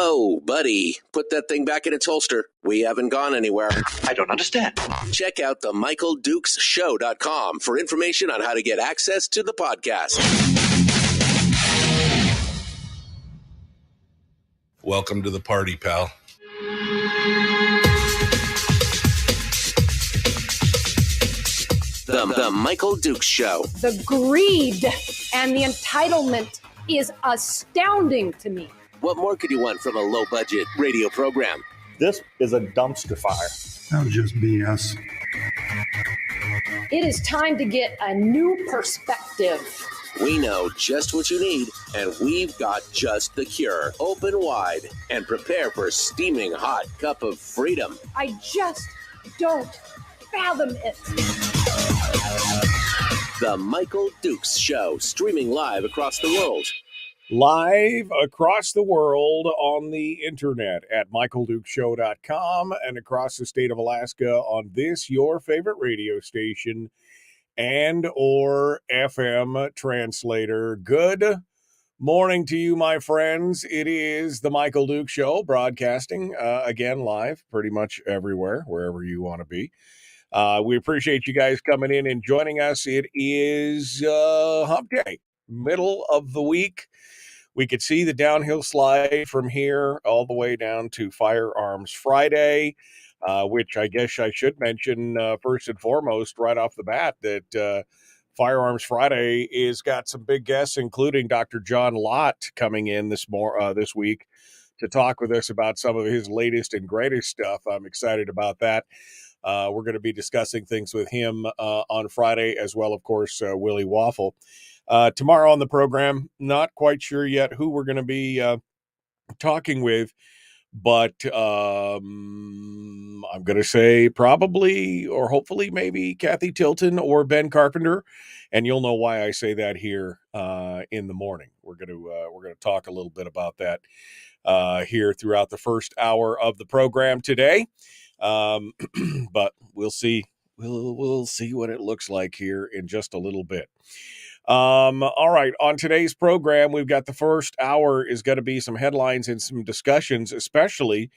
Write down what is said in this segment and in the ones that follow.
Whoa, buddy. Put that thing back in its holster. We haven't gone anywhere. I don't understand. Check out the MichaelDukesShow.com for information on how to get access to the podcast. Welcome to the party, pal. The Michael Dukes Show. The greed and the entitlement is astounding to me. What more could you want from a low-budget radio program? This is a dumpster fire. That was just BS. It is time to get a new perspective. We know just what you need, and we've got just the cure. Open wide and prepare for a steaming hot cup of freedom. I just don't fathom it. The Michael Dukes Show, streaming live across the world. Live across the world on the internet at michaeldukeshow.com and across the state of Alaska on this, your favorite radio station and or FM translator. Good morning to you, my friends. It is the Michael Dukes Show, broadcasting again live pretty much everywhere, wherever you want to be. We appreciate you guys coming in and joining us. It is hump day, middle of the week. We could see the downhill slide from here all the way down to Firearms Friday, which I guess I should mention first and foremost right off the bat that Firearms Friday is got some big guests, including Dr. John Lott coming in this week to talk with us about some of his latest and greatest stuff. I'm excited about that. We're going to be discussing things with him on Friday as well, of course, Willie Waffle. Tomorrow on the program, not quite sure yet who we're going to be talking with, but I'm going to say probably or hopefully maybe Kathy Tilton or Ben Carpenter, and you'll know why I say that here in the morning. We're going to talk a little bit about that here throughout the first hour of the program today. But we'll see. We'll see what it looks like here in just a little bit. All right. On today's program, we've got the first hour is going to be some headlines and some discussions, especially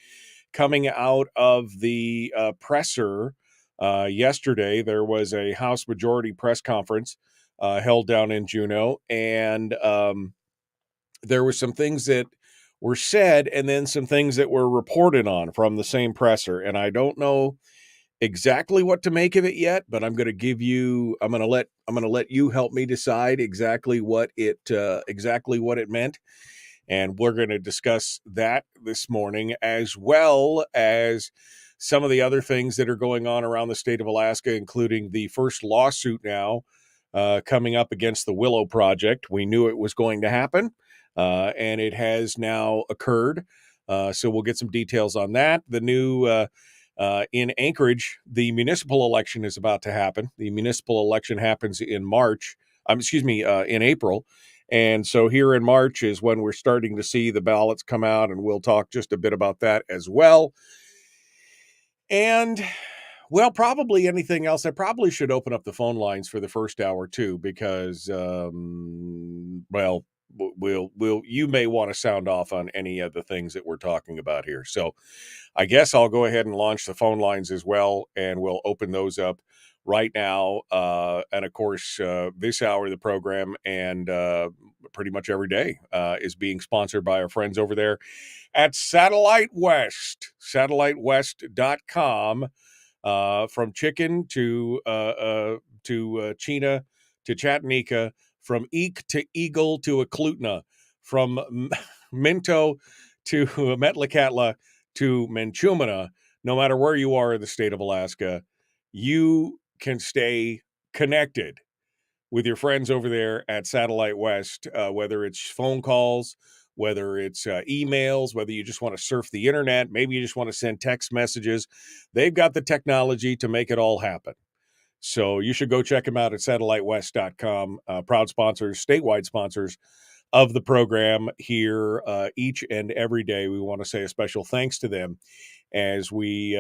coming out of the presser. Yesterday, there was a House Majority press conference held down in Juneau, and there were some things that were said and then some things that were reported on from the same presser. And I don't know exactly what to make of it yet, but I'm going to let you help me decide exactly what it meant. And we're going to discuss that this morning, as well as some of the other things that are going on around the state of Alaska, including the first lawsuit now coming up against the Willow Project. We knew it was going to happen. And it has now occurred. So we'll get some details on that. The new in Anchorage, the municipal election is about to happen. The municipal election happens in in April. And so here in March is when we're starting to see the ballots come out, and we'll talk just a bit about that as well. And, well, probably anything else. I probably should open up the phone lines for the first hour too, because, you may want to sound off on any of the things that we're talking about here. So I guess I'll go ahead and launch the phone lines as well, and we'll open those up right now. And of course, this hour of the program and pretty much every day is being sponsored by our friends over there at Satellite West, satellitewest.com, from chicken to Chena to Chattanooga, from Eek to Eagle to Eklutna, from Minto to Metlakatla to Menchumina. No matter where you are in the state of Alaska, you can stay connected with your friends over there at Satellite West, whether it's phone calls, whether it's emails, whether you just want to surf the internet, maybe you just want to send text messages. They've got the technology to make it all happen. So you should go check them out at satellitewest.com. Proud sponsors, statewide sponsors of the program here each and every day. We want to say a special thanks to them as we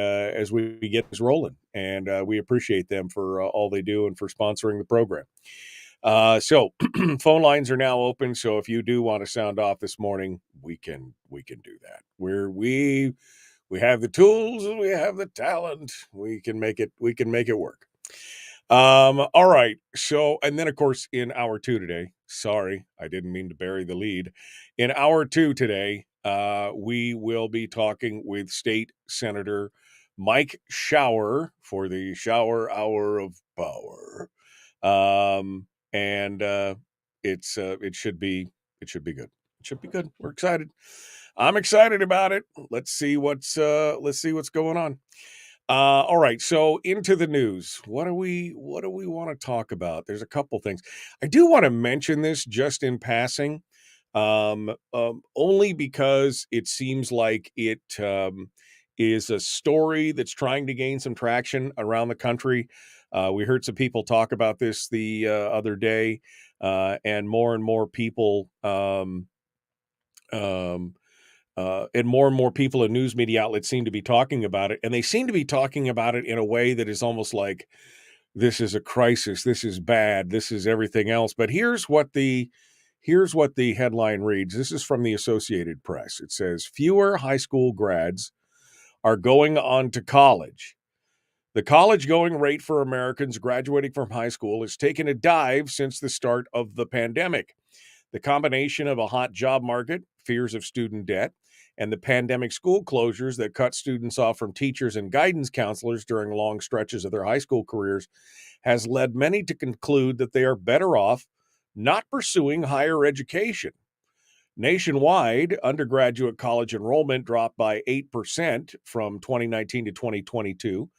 get this rolling, and we appreciate them for all they do and for sponsoring the program. So phone lines are now open. So if you do want to sound off this morning, we can do that. We have the tools and we have the talent. We can make it work. All right. So, and then of course in hour 2 today, sorry, I didn't mean to bury the lead. In hour 2 today, we will be talking with State Senator Mike Shower for the Shower Hour of Power. And it should be good. It should be good. We're excited. I'm excited about it. Let's see what's going on. All right, so into the news. What do we want to talk about? There's a couple things. I do want to mention this just in passing, only because it seems like it is a story that's trying to gain some traction around the country. We heard some people talk about this the other day, and more people. And more people in news media outlets seem to be talking about it, and they seem to be talking about it in a way that is almost like this is a crisis, this is bad, this is everything else. But here's what the headline reads. This is from the Associated Press. It says, fewer high school grads are going on to college. The college-going rate for Americans graduating from high school has taken a dive since the start of the pandemic. The combination of a hot job market, fears of student debt, and the pandemic school closures that cut students off from teachers and guidance counselors during long stretches of their high school careers has led many to conclude that they are better off not pursuing higher education. Nationwide, undergraduate college enrollment dropped by 8% from 2019 to 2022,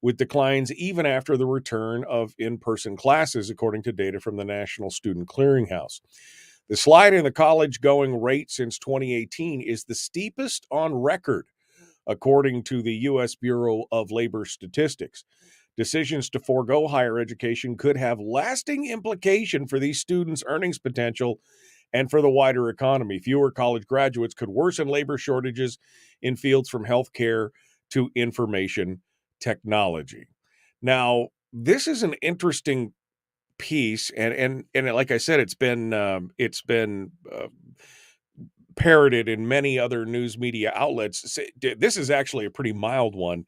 with declines even after the return of in-person classes, according to data from the National Student Clearinghouse. The slide in the college-going rate since 2018 is the steepest on record, according to the U.S. Bureau of Labor Statistics. Decisions to forego higher education could have lasting implication for these students' earnings potential and for the wider economy. Fewer college graduates could worsen labor shortages in fields from healthcare to information technology. Now, this is an interesting piece, and like I said, it's been parroted in many other news media outlets. This is actually a pretty mild one.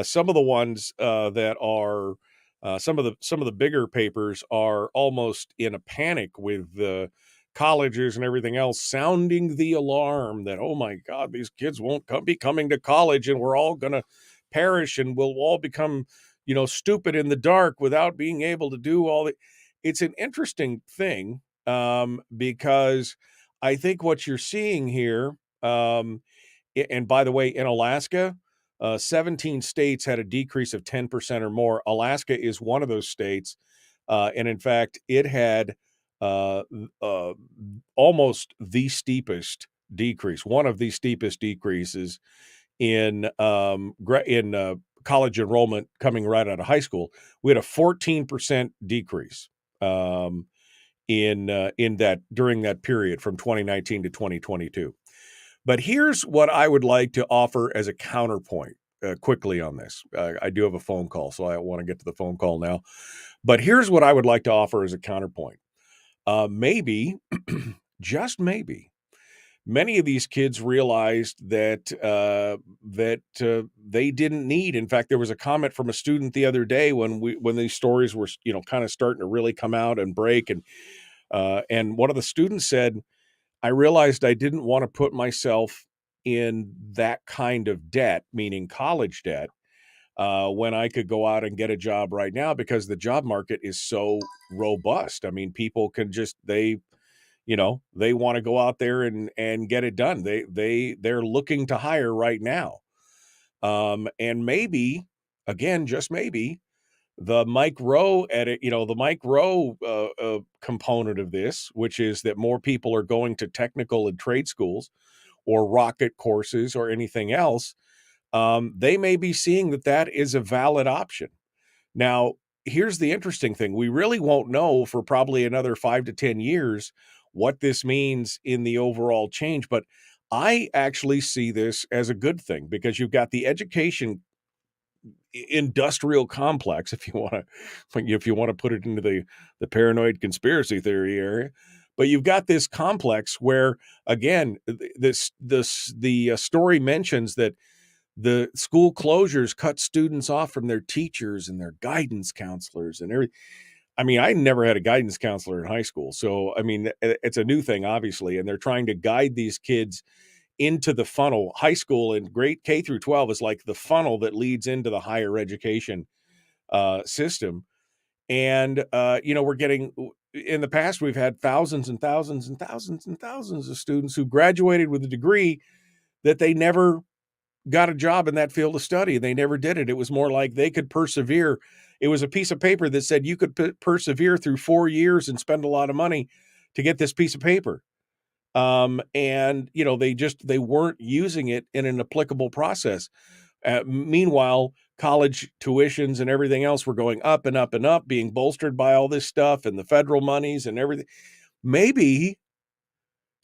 Some of the ones that are some of the bigger papers are almost in a panic with the colleges and everything else, sounding the alarm that, oh my God, these kids won't be coming to college, and we're all going to perish, and we'll all become stupid in the dark without being able to do all the. It's an interesting thing, because I think what you're seeing here, and by the way, in Alaska, 17 states had a decrease of 10% or more. Alaska is one of those states, and in fact, it had almost the steepest decrease, one of the steepest decreases in college enrollment coming right out of high school. We had a 14% decrease in that during that period from 2019 to 2022. But here's what I would like to offer as a counterpoint quickly on this. I do have a phone call, so I want to get to the phone call now. But here's what I would like to offer as a counterpoint. Maybe, just maybe, many of these kids realized that they didn't need. In fact, there was a comment from a student the other day when these stories were kind of starting to really come out and break, and one of the students said, I realized I didn't want to put myself in that kind of debt, meaning college debt, when I could go out and get a job right now because the job market is so robust. I mean, people can just they want to go out there and get it done. They're looking to hire right now. And maybe, again, just maybe, the Mike Rowe edit, the Mike Rowe component of this, which is that more people are going to technical and trade schools or rocket courses or anything else, they may be seeing that is a valid option. Now, here's the interesting thing. We really won't know for probably another 5 to 10 years what this means in the overall change, but I actually see this as a good thing because you've got the education industrial complex, if you want to put it into the paranoid conspiracy theory area. But you've got this complex where, again, the story mentions that the school closures cut students off from their teachers and their guidance counselors and everything. I mean, I never had a guidance counselor in high school. So, I mean, it's a new thing, obviously, and they're trying to guide these kids into the funnel. High school and grade K through 12 is like the funnel that leads into the higher education system. And, we're getting, in the past, we've had thousands and thousands and thousands and thousands of students who graduated with a degree that they never got a job in that field of study. They never did it. It was more like they could persevere. It was a piece of paper that said you could persevere through 4 years and spend a lot of money to get this piece of paper. And they weren't using it in an applicable process. Meanwhile, college tuitions and everything else were going up and up and up, being bolstered by all this stuff and the federal monies and everything. Maybe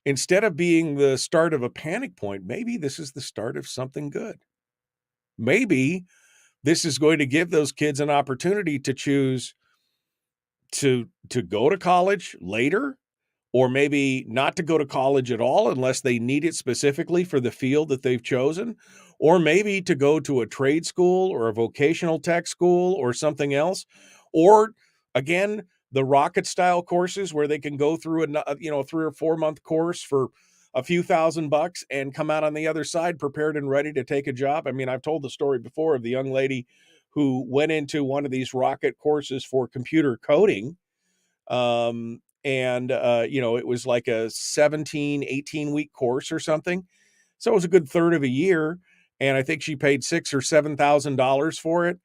instead of being the start of a panic point, maybe this is the start of something good. Maybe this is going to give those kids an opportunity to choose to go to college later, or maybe not to go to college at all unless they need it specifically for the field that they've chosen, or maybe to go to a trade school or a vocational tech school or something else, or again, the rocket style courses where they can go through a 3 or 4 month course for a few $1,000 and come out on the other side prepared and ready to take a job. I mean, I've told the story before of the young lady who went into one of these rocket courses for computer coding. It was like a 18-week course or something. So it was a good third of a year. And I think she paid $6,000 or $7,000 for it.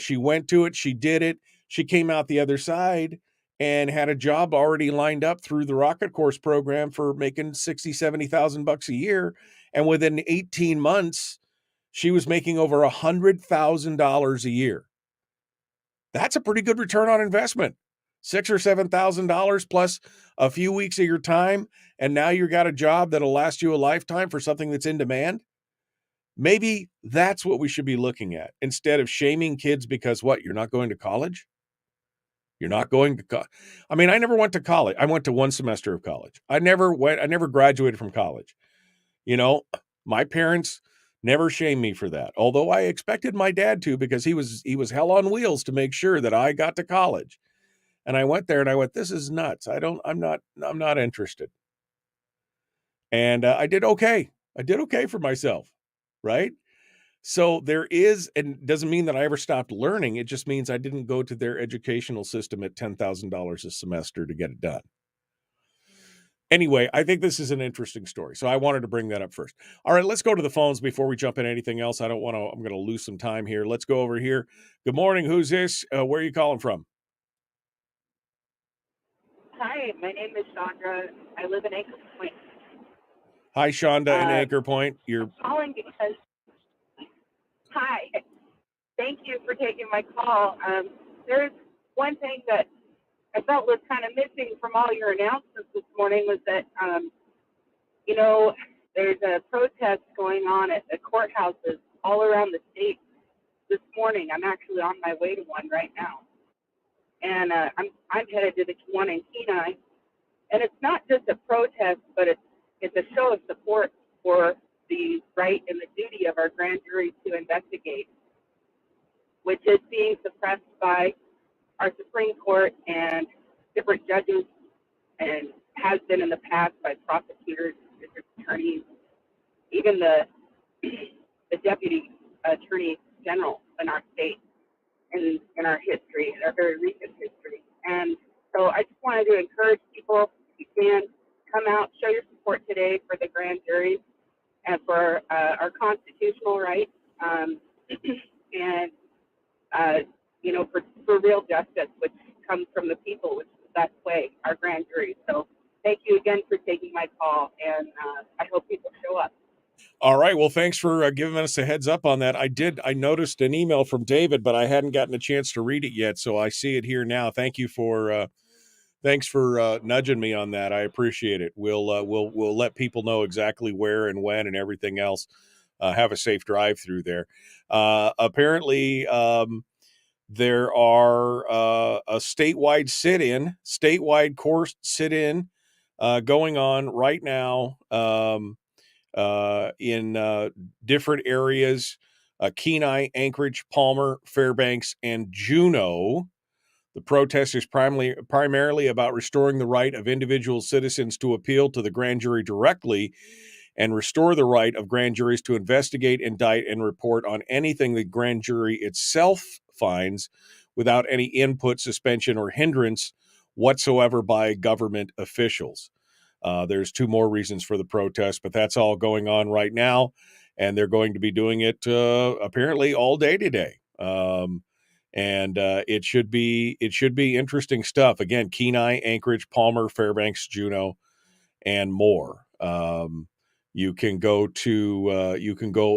She went to it. She did it. She came out the other side and had a job already lined up through the rocket course program for making $60,000, $70,000 a year. And within 18 months, she was making over $100,000 a year. That's a pretty good return on investment. $6,000 or $7,000 plus a few weeks of your time, and now you got a job that'll last you a lifetime for something that's in demand. Maybe that's what we should be looking at instead of shaming kids because you're not going to college? You're not going to college. I mean, I never went to college. I went to one semester of college. I never graduated from college. My parents never shamed me for that. Although I expected my dad to, because he was hell on wheels to make sure that I got to college. And I went there and I went, this is nuts. I'm not interested. And I did okay. I did okay for myself. Right. So there is, and doesn't mean that I ever stopped learning. It just means I didn't go to their educational system at $10,000 a semester to get it done. Anyway, I think this is an interesting story. So I wanted to bring that up first. All right, let's go to the phones before we jump in anything else. I'm going to lose some time here. Let's go over here. Good morning. Who's this? Where are you calling from? Hi, my name is Chandra. I live in Anchor Point. Hi, Shonda in Anchor Point. I'm calling because, hi, thank you for taking my call. There's one thing that I felt was kind of missing from all your announcements this morning was that, there's a protest going on at the courthouses all around the state this morning. I'm actually on my way to one right now. And I'm headed to the one in Kenai. And it's not just a protest, but it's a show of support for the right and the duty of our grand jury to investigate, which is being suppressed by our Supreme Court and different judges, and has been in the past by prosecutors, district attorneys, even the deputy attorney general in our state in our history, in our very recent history. And so I just wanted to encourage people, if you can, come out, show your support today for the grand jury and for our constitutional rights, for real justice, which comes from the people, which is the best way, our grand jury. So thank you again for taking my call, and I hope people show up. All right. Well, thanks for giving us a heads up on that. I noticed an email from David, but I hadn't gotten a chance to read it yet, so I see it here now. Thank you thanks for nudging me on that. I appreciate it. We'll let people know exactly where and when and everything else. have a safe drive through there. Apparently, there are a statewide court sit-in going on right now in different areas, Kenai, Anchorage, Palmer, Fairbanks, and Juneau. The protest is primarily about restoring the right of individual citizens to appeal to the grand jury directly and restore the right of grand juries to investigate, indict, and report on anything the grand jury itself finds without any input, suspension, or hindrance whatsoever by government officials. There's 2 more reasons for the protest, but that's all going on right now, and they're going to be doing it apparently all day today. And it should be interesting stuff. Again, Kenai, Anchorage, Palmer, Fairbanks, Juneau, and more. You can go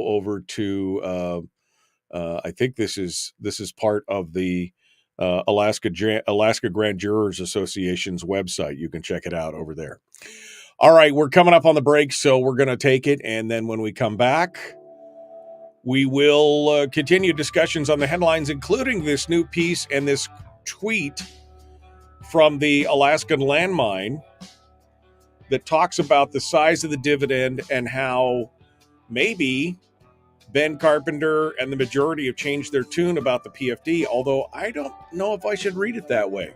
over to I think this is part of the Alaska Grand Jurors Association's website. You can check it out over there. All right, we're coming up on the break, so we're going to take it, and then when we come back, we will continue discussions on the headlines, including this new piece and this tweet from the Alaskan landmine that talks about the size of the dividend and how maybe Ben Carpenter and the majority have changed their tune about the PFD, although I don't know if I should read it that way.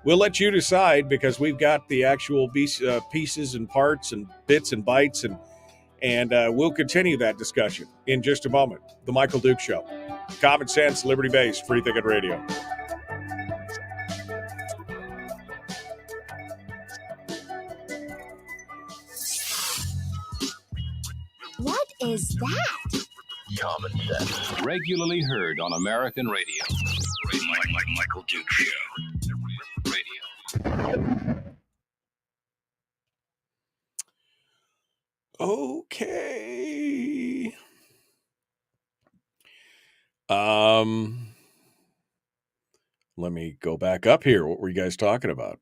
We'll let you decide, because we've got the actual pieces and parts and bits and bytes, and we'll continue that discussion in just a moment. The Michael Duke Show. Common sense, liberty-based, free thinking radio. What is that? Common sense. Regularly heard on American radio. Michael Duke Show. Radio. Okay. Let me go back up here. What were you guys talking about?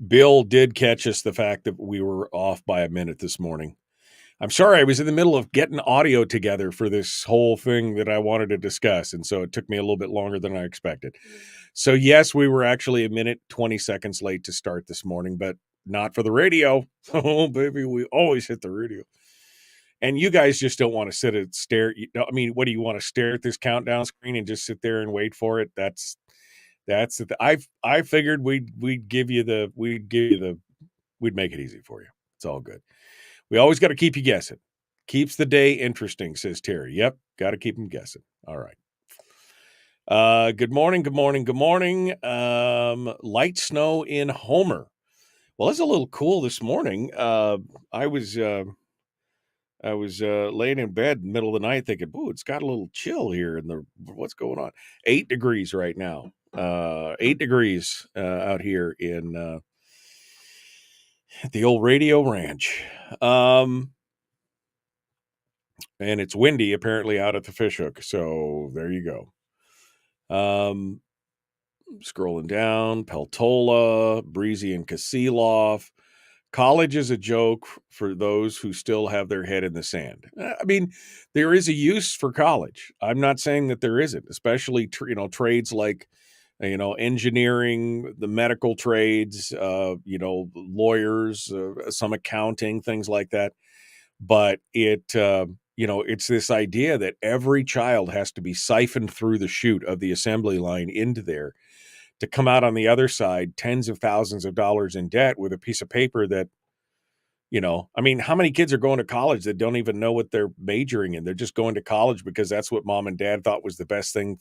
Bill did catch us the fact that we were off by a minute this morning. I'm sorry, I was in the middle of getting audio together for this whole thing that I wanted to discuss, and so it took me a little bit longer than I expected. So yes, we were actually a minute, 20 seconds late to start this morning, but not for the radio. Oh, baby, we always hit the radio. And you guys just don't want to sit and stare. I mean, what do you want to stare at this countdown screen and just sit there and wait for it? I figured we'd make it easy for you. It's all good. We always got to keep you guessing. Keeps the day interesting, says Terry. Yep, got to keep them guessing. All right. Good morning. Light snow in Homer. Well, it's a little cool this morning. I was laying in bed in the middle of the night thinking, "Ooh, it's got a little chill here." What's going on? 8 degrees right now. 8 degrees out here in the old Radio Ranch. And it's windy apparently out at the fishhook. So there you go. Scrolling down, Peltola, Breezy and Kasilof. College is a joke for those who still have their head in the sand. I mean, there is a use for college. I'm not saying that there isn't, especially, trades like, engineering, the medical trades, lawyers, some accounting, things like that. But it's this idea that every child has to be siphoned through the chute of the assembly line into there to come out on the other side, tens of thousands of dollars in debt with a piece of paper that, how many kids are going to college that don't even know what they're majoring in? They're just going to college because that's what mom and dad thought was the best thing,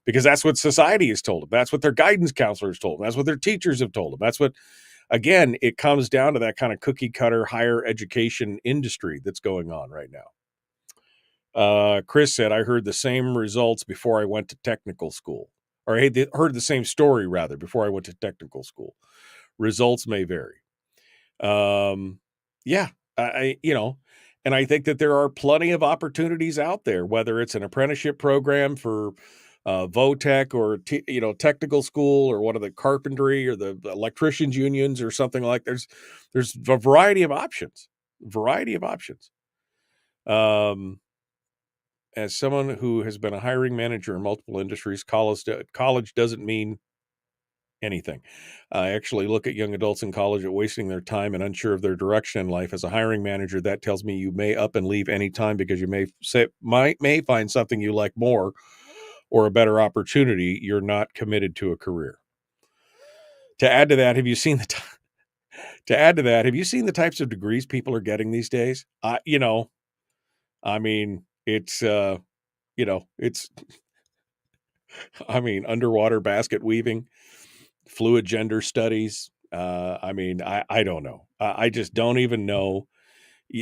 because that's what society has told them. That's what their guidance counselors told them. That's what their teachers have told them. That's what, again, it comes down to that kind of cookie cutter higher education industry that's going on right now. Chris said, I heard the same results before I went to technical school. Or I heard the same story, rather, before I went to technical school. Results may vary. And I think that there are plenty of opportunities out there, whether it's an apprenticeship program for VOTEC or, technical school or one of the carpentry or the electricians unions or something like there's a variety of options. variety of options. As someone who has been a hiring manager in multiple industries, college doesn't mean anything. I actually look at young adults in college at wasting their time and unsure of their direction in life. As a hiring manager, that tells me you may up and leave anytime because you may find something you like more or a better opportunity. You're not committed to a career. To add to that, have you seen the types of degrees people are getting these days? Underwater basket weaving, fluid gender studies. I don't know. I just don't even know.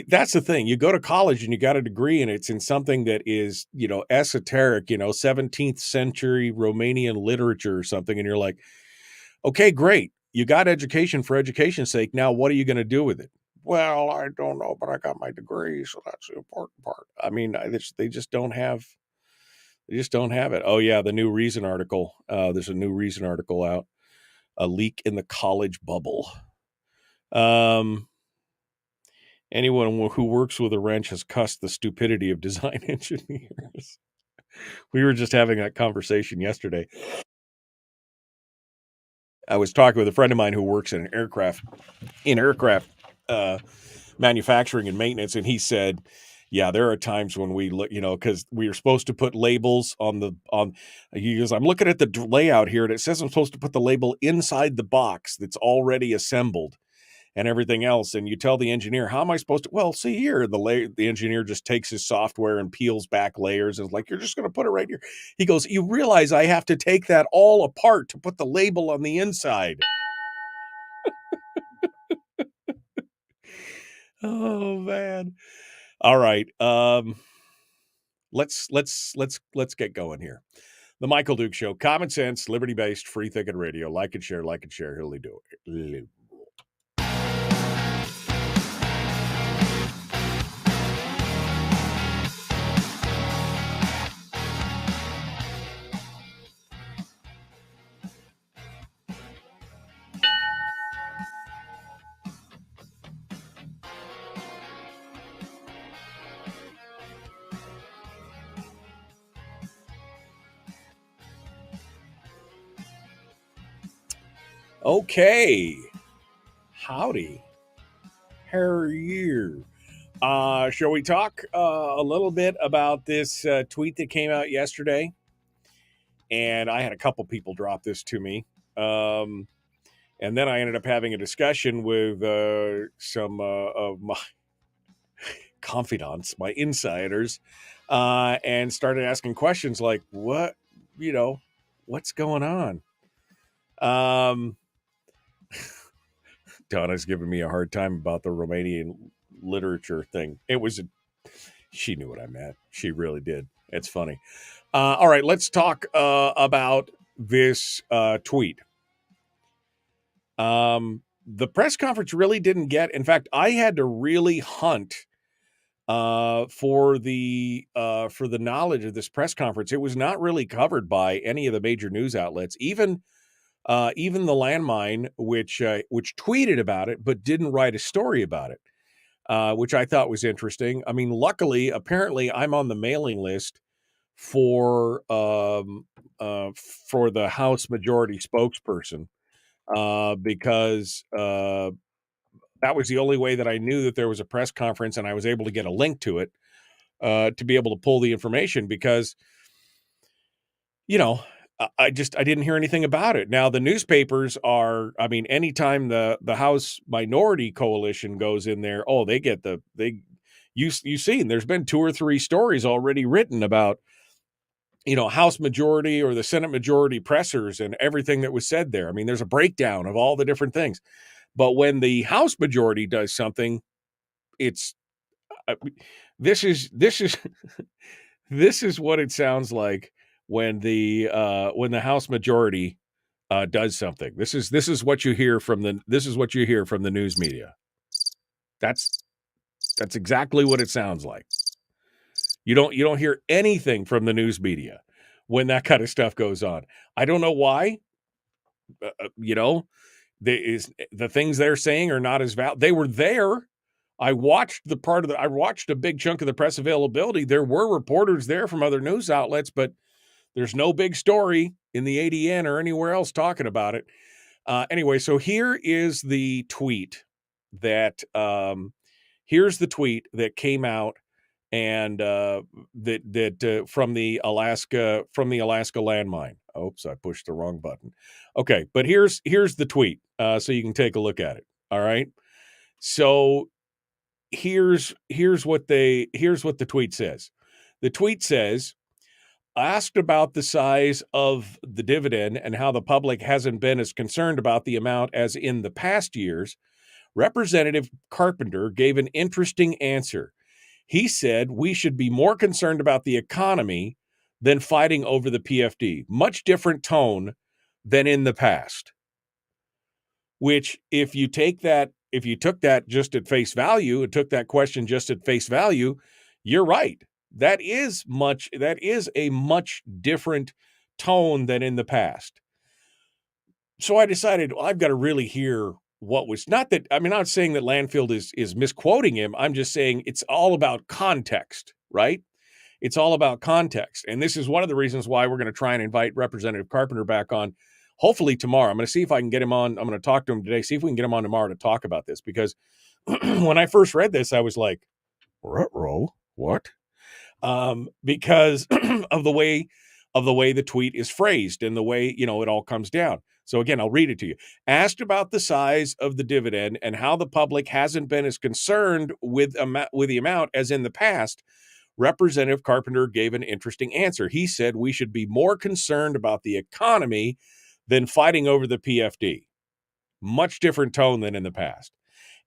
That's the thing. You go to college and you got a degree and it's in something that is, esoteric, 17th century Romanian literature or something. And you're like, okay, great. You got education for education's sake. Now, what are you going to do with it? Well, I don't know, but I got my degree, so that's the important part. They just don't have it. Oh, yeah, the new Reason article. There's a new Reason article out. A leak in the college bubble. Anyone who works with a wrench has cussed the stupidity of design engineers. We were just having that conversation yesterday. I was talking with a friend of mine who works in aircraft manufacturing and maintenance, and he said, yeah, there are times when we look, because we are supposed to put labels he goes, I'm looking at the layout here and it says I'm supposed to put the label inside the box that's already assembled and everything else. And you tell the engineer, how am I supposed to? Well, see here, the engineer just takes his software and peels back layers and is like, you're just going to put it right here. He goes, you realize I have to take that all apart to put the label on the inside. Oh man. All right. Let's get going here. The Michael Duke Show, common sense, liberty-based, free thinking radio. Like and share. He'll do it. Okay. Howdy. How are you? Shall we talk a little bit about this tweet that came out yesterday? And I had a couple people drop this to me. And then I ended up having a discussion with some of my confidants, my insiders, and started asking questions like, what's going on? Donna's giving me a hard time about the Romanian literature thing. She knew what I meant. She really did. It's funny. All right, let's talk about this tweet. The press conference really didn't get. In fact, I had to really hunt for the knowledge of this press conference. It was not really covered by any of the major news outlets, even the Landmine, which tweeted about it but didn't write a story about it, which I thought was interesting. I mean, luckily, apparently, I'm on the mailing list for the House Majority spokesperson because that was the only way that I knew that there was a press conference, and I was able to get a link to it to be able to pull the information because, I didn't hear anything about it. Now the newspapers are, anytime the House Minority Coalition goes in there, you've seen there's been 2 or 3 stories already written about, House Majority or the Senate Majority pressers and everything that was said there. I mean, there's a breakdown of all the different things. But when the House Majority does something, it's this is this is what it sounds like when the House Majority does something. This is what you hear from the news media. That's exactly what it sounds like. You don't hear anything from the news media when that kind of stuff goes on. I don't know why. The things they're saying are not as valid. They were there I watched I watched a big chunk of the press availability. There were reporters there from other news outlets, but there's no big story in the ADN or anywhere else talking about it. Anyway, so here is the tweet that came out, and that from the Alaska landmine. Oops, I pushed the wrong button. Okay, but here's the tweet, so you can take a look at it. All right. So here's what the tweet says. The tweet says, asked about the size of the dividend and how the public hasn't been as concerned about the amount as in the past years, Representative Carpenter gave an interesting answer. He said we should be more concerned about the economy than fighting over the PFD. Much different tone than in the past. Which, if you took that just at face value and took that question just at face value, you're right. That is a much different tone than in the past. So I decided, well, I've got to really hear what was not saying that Landfield is misquoting him. I'm just saying it's all about context, right? It's all about context. And this is one of the reasons why we're going to try and invite Representative Carpenter back on, hopefully tomorrow. I'm going to see if I can get him on. I'm going to talk to him today, see if we can get him on tomorrow to talk about this. Because when I first read this, I was like, ruh-roh, what? Because of the way the tweet is phrased and the way, it all comes down. So again, I'll read it to you. Asked about the size of the dividend and how the public hasn't been as concerned with the amount as in the past, Representative Carpenter gave an interesting answer. He said we should be more concerned about the economy than fighting over the PFD. Much different tone than in the past.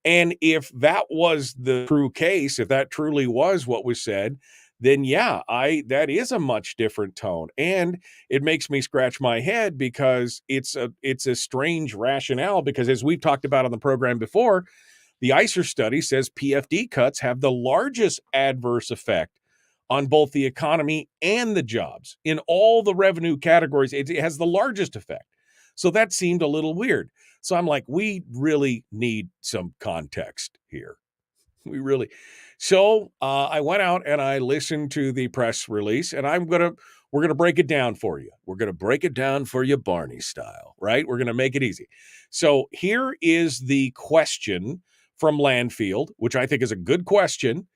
And if that was the true case, if that truly was what was said, then yeah, that is a much different tone. And it makes me scratch my head because it's a strange rationale, because as we've talked about on the program before, the ICER study says PFD cuts have the largest adverse effect on both the economy and the jobs. In all the revenue categories, it has the largest effect. So that seemed a little weird. So I'm like, we really need some context here. So I went out and I listened to the press release, and we're going to break it down for you. We're going to break it down for you Barney style, right? We're going to make it easy. So here is the question from Landfield, which I think is a good question.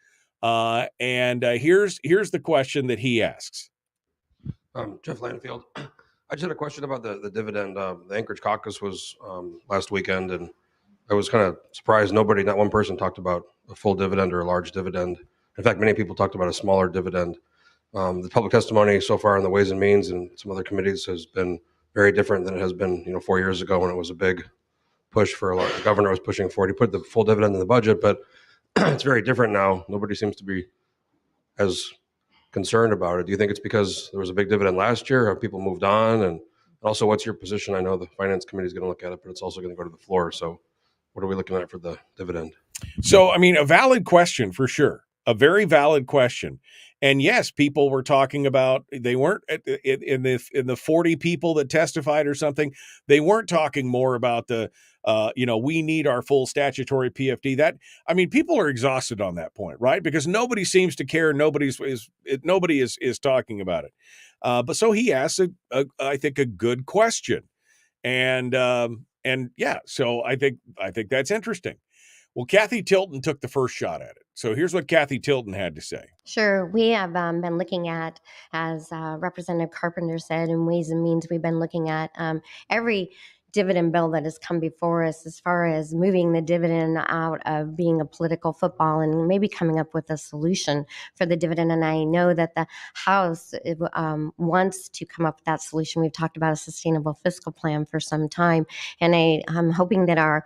And here's the question that he asks. Jeff Landfield. I just had a question about the dividend. The Anchorage caucus was last weekend, and I was kind of surprised not one person talked about a full dividend or a large dividend. In fact, many people talked about a smaller dividend. The public testimony so far on the Ways and Means and some other committees has been very different than it has been, 4 years ago when it was a big push for a lot. The governor was pushing for it. He put the full dividend in the budget, but it's very different now. Nobody seems to be as concerned about it. Do you think it's because there was a big dividend last year? Have people moved on? And also, what's your position? I know the Finance Committee is going to look at it, but it's also going to go to the floor. So what are we looking at for the dividend? So, a valid question for sure. A very valid question. And yes, people were talking about, they weren't in the 40 people that testified or something. They weren't talking more about the, we need our full statutory PFD. People are exhausted on that point, right? Because nobody seems to care. Nobody is talking about it. But so he asked, I think, a good question. And yeah, so I think that's interesting. Well, Kathy Tilton took the first shot at it. So here's what Kathy Tilton had to say. Sure. We have been looking at, as Representative Carpenter said, in Ways and Means, we've been looking at every dividend bill that has come before us as far as moving the dividend out of being a political football and maybe coming up with a solution for the dividend. And I know that the House wants to come up with that solution. We've talked about a sustainable fiscal plan for some time. And I'm hoping that our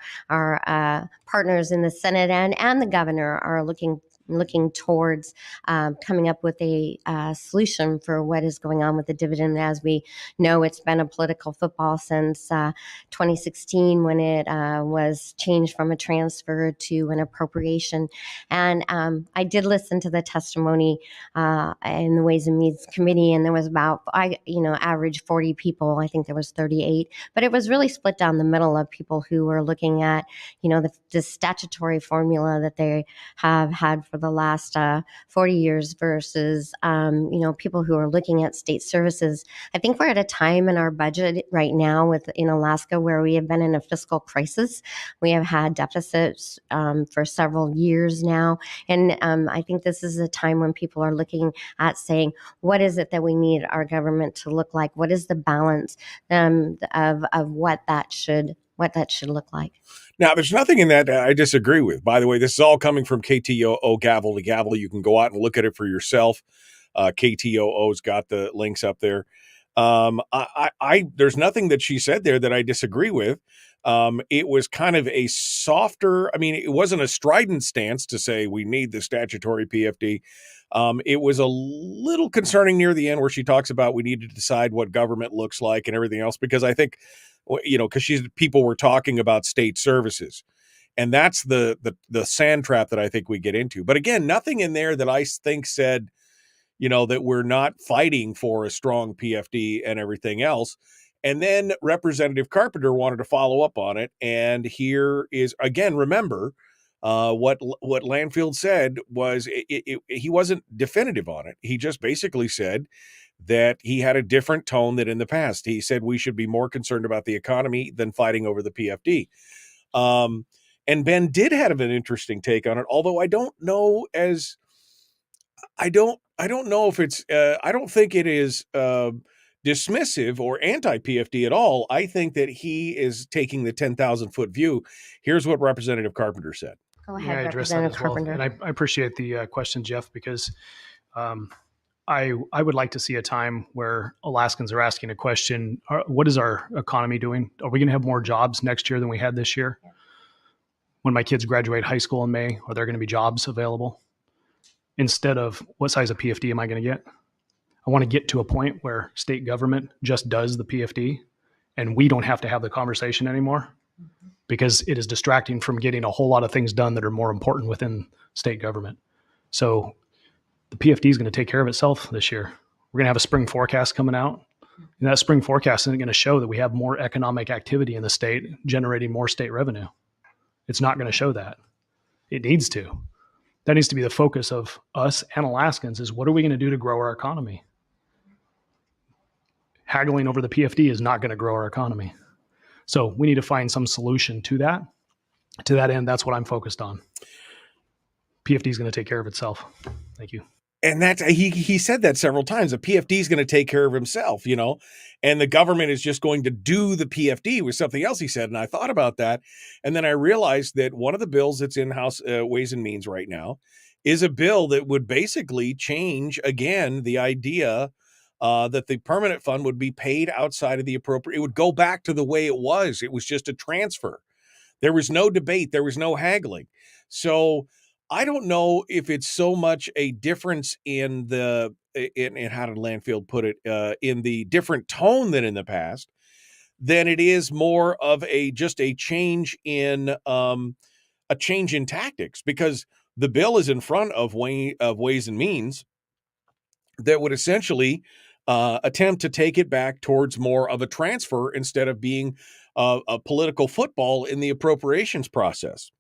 partners in the Senate and the governor are looking looking towards coming up with a solution for what is going on with the dividend. As we know, it's been a political football since 2016 when it was changed from a transfer to an appropriation. And I did listen to the testimony in the Ways and Means Committee, and there was about, average 40 people. I think there was 38, but it was really split down the middle of people who were looking at, the statutory formula that they have had for the last 40 years versus, people who are looking at state services. I think we're at a time in our budget right now in Alaska where we have been in a fiscal crisis. We have had deficits for several years now. And I think this is a time when people are looking at saying, what is it that we need our government to look like? What is the balance of what that should look like? Now, there's nothing in that I disagree with. By the way, this is all coming from KTOO Gavel to Gavel. You can go out and look at it for yourself. KTOO's got the links up there. There's nothing that she said there that I disagree with. It was kind of a softer, it wasn't a strident stance to say we need the statutory PFD. It was a little concerning near the end where she talks about we need to decide what government looks like and everything else, because I think, because people were talking about state services. And that's the sand trap that I think we get into. But again, nothing in there that I think said, that we're not fighting for a strong PFD and everything else. And then Representative Carpenter wanted to follow up on it. And here is, again, remember, what Landfield said was he wasn't definitive on it. He just basically said that he had a different tone than in the past. He said we should be more concerned about the economy than fighting over the PFD. And Ben did have an interesting take on it, although I don't know if it's I don't think it is dismissive or anti-PFD at all. I think that he is taking the 10,000-foot view. Here's what Representative Carpenter said. Go ahead, Representative Carpenter. And I appreciate the question, Jeff, because I would like to see a time where Alaskans are asking a question, what is our economy doing? Are we going to have more jobs next year than we had this year? Yeah. When my kids graduate high school in May, are there going to be jobs available? Instead of what size of PFD am I going to get? I want to get to a point where state government just does the PFD and we don't have to have the conversation anymore, because it is distracting from getting a whole lot of things done that are more important within state government. So the PFD is going to take care of itself this year. We're going to have a spring forecast coming out, and that spring forecast isn't going to show that we have more economic activity in the state generating more state revenue. It's not going to show that. It needs to. That needs to be the focus of us and Alaskans, is what are we going to do to grow our economy? Haggling over the PFD is not going to grow our economy. So we need to find some solution to that. To that end, that's what I'm focused on. PFD is going to take care of itself. Thank you. And that's, he said that several times. The PFD is going to take care of himself, and the government is just going to do the PFD with something else, he said. And I thought about that. And then I realized that one of the bills that's in House Ways and Means right now is a bill that would basically change, again, the idea that the permanent fund would be paid outside of the appropriate. It would go back to the way it was. It was just a transfer. There was no debate. There was no haggling. So I don't know if it's so much a difference in how did Landfield put it, in the different tone than in the past, than it is more of just a change in tactics, because the bill is in front of Ways and Means that would essentially attempt to take it back towards more of a transfer instead of being a political football in the appropriations process.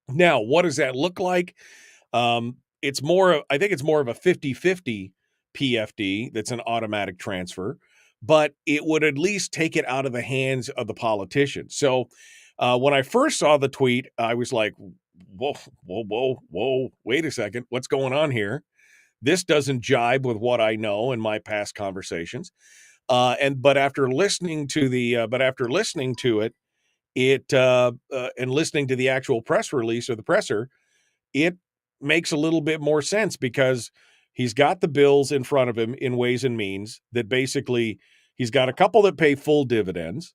Now, what does that look like? I think it's more of a 50-50 PFD that's an automatic transfer, but it would at least take it out of the hands of the politicians. So when I first saw the tweet, I was like, whoa, wait a second. What's going on here? This doesn't jibe with what I know in my past conversations. But after listening to it, and listening to the actual press release or the presser, it makes a little bit more sense, because he's got the bills in front of him in Ways and Means that basically he's got a couple that pay full dividends,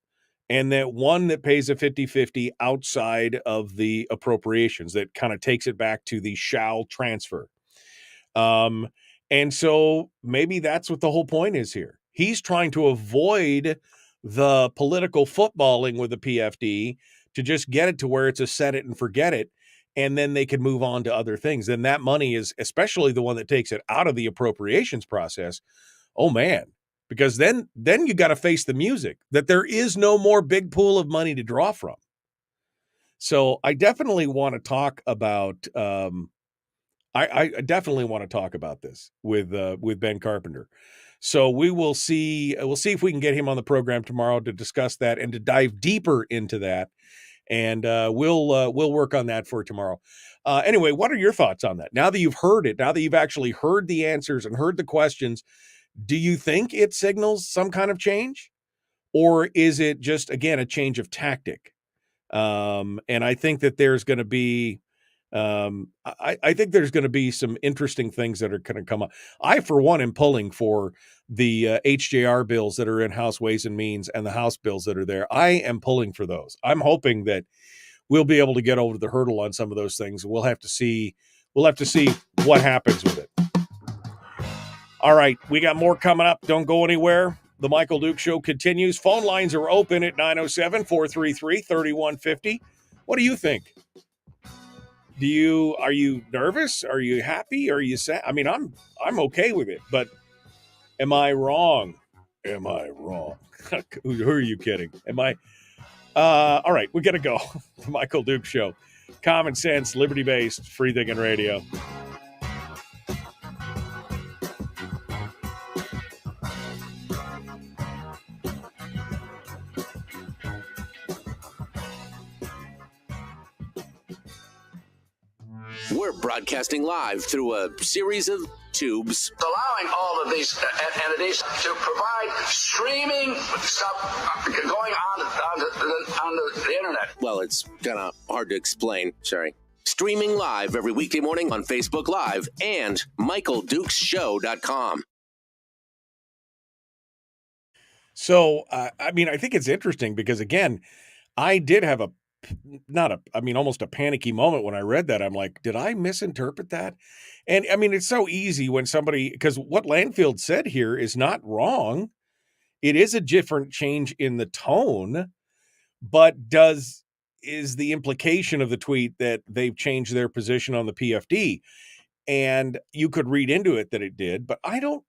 and that one that pays a 50-50 outside of the appropriations that kind of takes it back to the shall transfer. And so maybe that's what the whole point is here. He's trying to avoid the political footballing with the PFD to just get it to where it's a set it and forget it, and then they can move on to other things. And that money is, especially the one that takes it out of the appropriations process, oh man, because then you got to face the music that there is no more big pool of money to draw from. So I definitely want to talk about I definitely want to talk about this with Ben Carpenter. So we'll see if we can get him on the program tomorrow to discuss that and to dive deeper into that. And we'll work on that for tomorrow. Anyway, what are your thoughts on that? Now that you've heard it, now that you've actually heard the answers and heard the questions, do you think it signals some kind of change? Or is it just, again, a change of tactic? And I think that there's going to be I think there's going to be some interesting things that are going to come up. I, for one, am pulling for the HJR bills that are in House Ways and Means and the House bills that are there. I am pulling for those. I'm hoping that we'll be able to get over the hurdle on some of those things. We'll have to see what happens with it. All right, we got more coming up. Don't go anywhere. The Michael Duke Show continues. Phone lines are open at 907-433-3150. What do you think? Are you nervous? Are you happy? Are you sad? I mean, I'm okay with it, but am I wrong? Who are you kidding? All right, we got to go. The Michael Duke Show. Common sense, liberty-based, free-thinking radio. We're broadcasting live through a series of tubes. Allowing all of these entities to provide streaming stuff going on the internet. Well, it's kind of hard to explain. Sorry. Streaming live every weekday morning on Facebook Live and MichaelDukesShow.com. So, I mean, I think it's interesting because, again, I did have almost a panicky moment when I read that. I'm like, did I misinterpret that? And I mean, it's so easy when because what Landfield said here is not wrong. It is a different change in the tone, but is the implication of the tweet that they've changed their position on the PFD? And you could read into it that it did, but I don't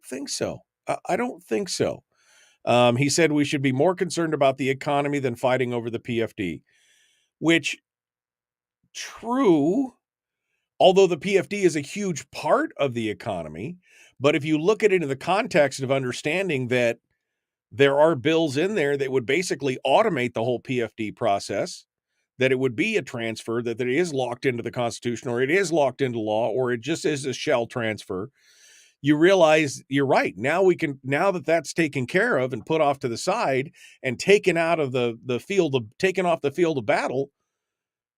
think so. I don't think so. He said we should be more concerned about the economy than fighting over the PFD. Which, true, although the PFD is a huge part of the economy, but if you look at it in the context of understanding that there are bills in there that would basically automate the whole PFD process, that it would be a transfer, that it is locked into the Constitution, or it is locked into law, or it just is a shell transfer, you realize you're right. Now that that's taken care of and put off to the side and taken out of taken off the field of battle,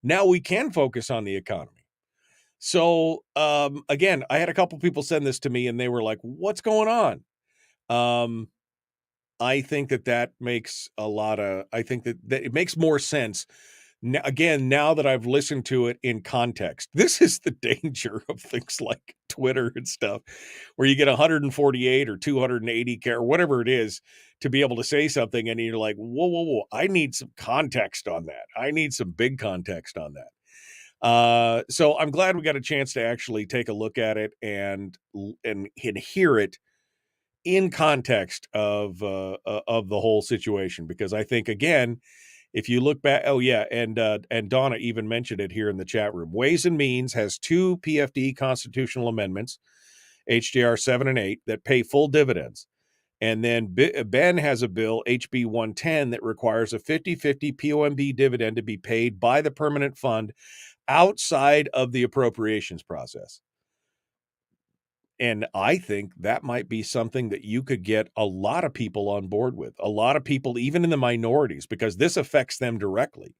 now we can focus on the economy. So, again, I had a couple people send this to me and they were like, what's going on? I think that makes I think that it makes more sense. Now that I've listened to it in context, this is the danger of things like Twitter and stuff, where you get 148 or 280 or whatever it is to be able to say something. And you're like, whoa. I need some context on that. I need some big context on that. So I'm glad we got a chance to actually take a look at it and hear it in context of the whole situation, because I think, again, if you look back, and Donna even mentioned it here in the chat room. Ways and Means has 2 PFD constitutional amendments, HJR 7 and 8, that pay full dividends. And then Ben has a bill, HB 110, that requires a 50-50 POMB dividend to be paid by the permanent fund outside of the appropriations process. And I think that might be something that you could get a lot of people on board with, a lot of people, even in the minorities, because this affects them directly.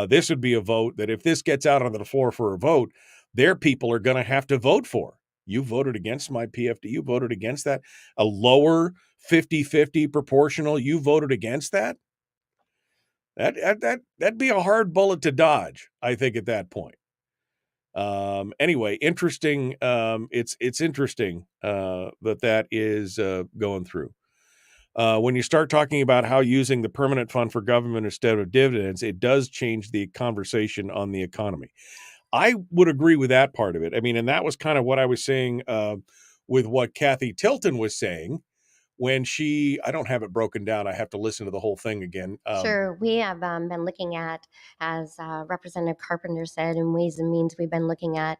This would be a vote that if this gets out on the floor for a vote, their people are going to have to vote for. You voted against my PFD. You voted against that. A lower 50-50 proportional. You voted against that. That'd be a hard bullet to dodge, I think, at that point. Anyway, interesting. It's interesting that is going through. When you start talking about how using the permanent fund for government instead of dividends, it does change the conversation on the economy. I would agree with that part of it. I mean, and that was kind of what I was saying with what Kathy Tilton was saying when I don't have it broken down. I have to listen to the whole thing again. Sure. We have been looking at, as Representative Carpenter said, in Ways and Means, we've been looking at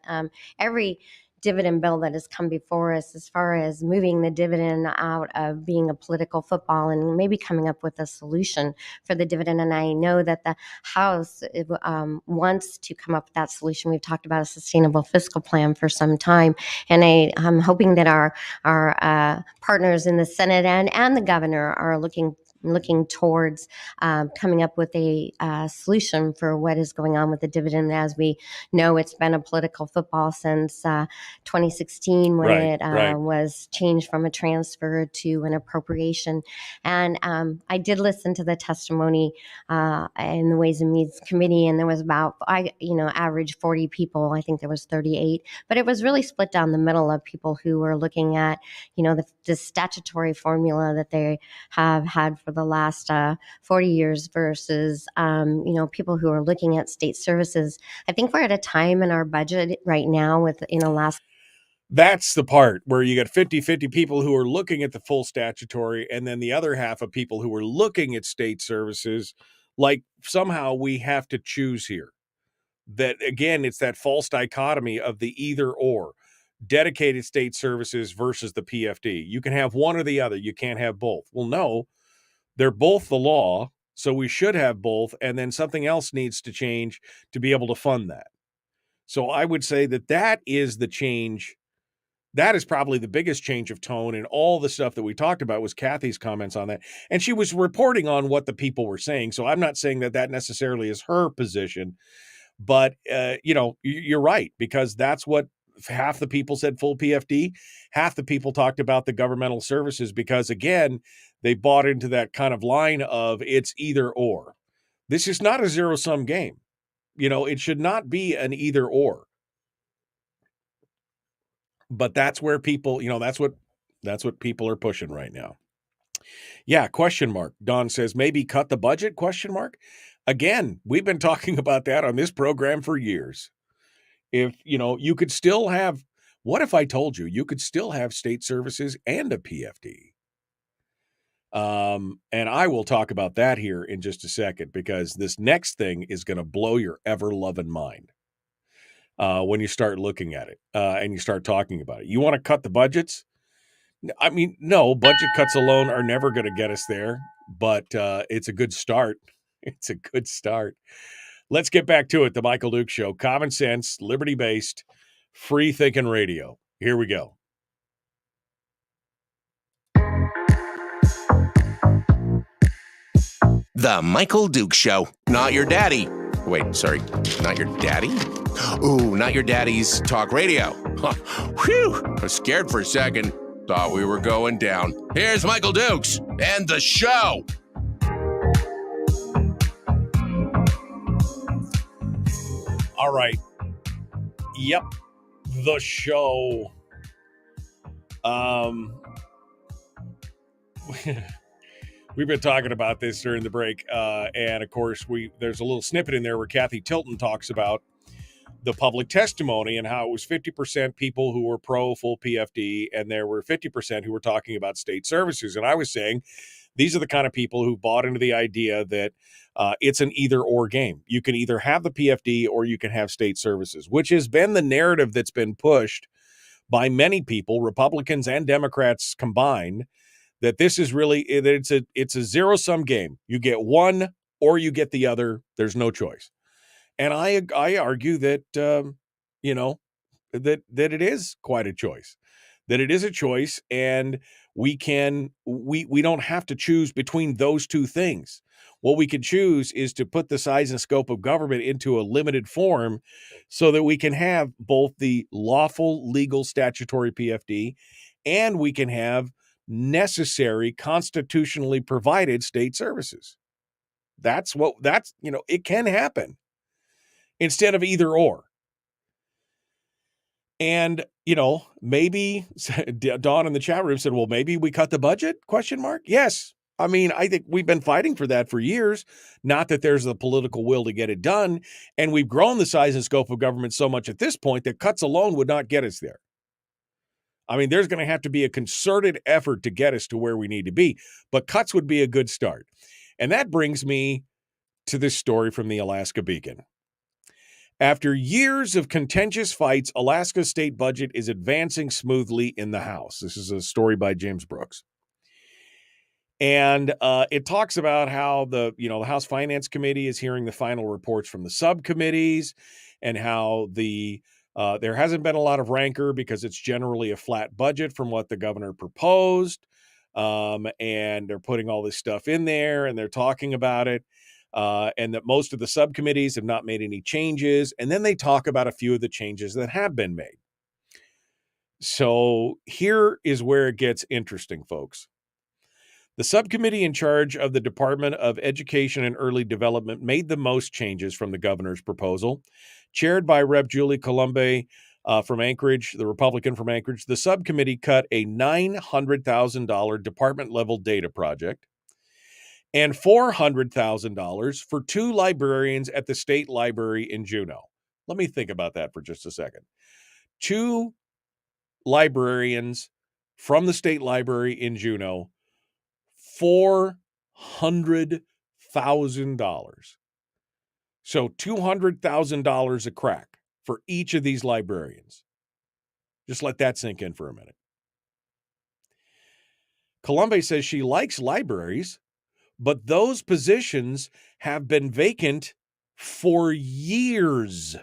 every dividend bill that has come before us as far as moving the dividend out of being a political football and maybe coming up with a solution for the dividend. And I know that the House wants to come up with that solution. We've talked about a sustainable fiscal plan for some time. And I'm hoping that our partners in the Senate and the governor are looking towards coming up with a solution for what is going on with the dividend. As we know, it's been a political football since 2016 when it was changed from a transfer to an appropriation. And I did listen to the testimony in the Ways and Means Committee, and there was about, average 40 people. I think there was 38, but it was really split down the middle of people who were looking at, the statutory formula that they have had for the last 40 years versus, people who are looking at state services. I think we're at a time in our budget right now with, That's the part where you got 50-50 people who are looking at the full statutory, and then the other half of people who are looking at state services. Like somehow we have to choose here. That again, it's that false dichotomy of the either or. Dedicated state services versus the PFD. You can have one or the other. You can't have both. Well, no. They're both the law, so we should have both, and then something else needs to change to be able to fund that. So I would say that is the change. That is probably the biggest change of tone in all the stuff that we talked about was Kathy's comments on that. And she was reporting on what the people were saying, so I'm not saying that necessarily is her position, but, you're right, because that's what half the people said full PFD, half the people talked about the governmental services because, again, they bought into that kind of line of it's either or. This is not a zero-sum game. It should not be an either or. But that's where people, that's what people are pushing right now. Yeah, question mark. Don says, maybe cut the budget, question mark. Again, we've been talking about that on this program for years. If, you could still have, what if I told you could still have state services and a PFD? And I will talk about that here in just a second, because this next thing is going to blow your ever-loving mind when you start looking at it and you start talking about it. You want to cut the budgets? I mean, no, budget cuts alone are never going to get us there, but it's a good start. It's a good start. Let's get back to it. The Michael Duke Show. Common sense, liberty-based, free-thinking radio. Here we go. The Michael Duke Show. Not your daddy. Wait, sorry. Not your daddy? Ooh, not your daddy's talk radio. Whew. I was scared for a second. Thought we were going down. Here's Michael Dukes and the show. All right. Yep. The show. We've been talking about this during the break. And of course, there's a little snippet in there where Kathy Tilton talks about the public testimony and how it was 50% people who were pro full PFD, and there were 50% who were talking about state services. And I was saying, these are the kind of people who bought into the idea that it's an either or game. You can either have the PFD or you can have state services, which has been the narrative that's been pushed by many people, Republicans and Democrats combined, that this is really, that it's a zero-sum game. You get one or you get the other. There's no choice. And I argue that, that it is quite a choice, that it is a choice, and we don't have to choose between those two things. What we can choose is to put the size and scope of government into a limited form so that we can have both the lawful, legal, statutory PFD, and we can have necessary, constitutionally provided state services. It can happen instead of either or. And, maybe Dawn in the chat room said, well, maybe we cut the budget? ? Yes. I mean, I think we've been fighting for that for years. Not that there's the political will to get it done. And we've grown the size and scope of government so much at this point that cuts alone would not get us there. I mean, there's going to have to be a concerted effort to get us to where we need to be. But cuts would be a good start. And that brings me to this story from the Alaska Beacon. After years of contentious fights, Alaska's state budget is advancing smoothly in the House. This is a story by James Brooks. And it talks about how the House Finance Committee is hearing the final reports from the subcommittees and how there hasn't been a lot of rancor because it's generally a flat budget from what the governor proposed. And they're putting all this stuff in there and they're talking about it. And that most of the subcommittees have not made any changes. And then they talk about a few of the changes that have been made. So here is where it gets interesting, folks. The subcommittee in charge of the Department of Education and Early Development made the most changes from the governor's proposal. Chaired by Rep. Julie Colombe from Anchorage, the Republican from Anchorage, the subcommittee cut a $900,000 department-level data project and $400,000 for 2 librarians at the state library in Juneau. Let me think about that for just a second. 2 librarians from the state library in Juneau, $400,000. So $200,000 a crack for each of these librarians. Just let that sink in for a minute. Colombe says she likes libraries, but those positions have been vacant for years.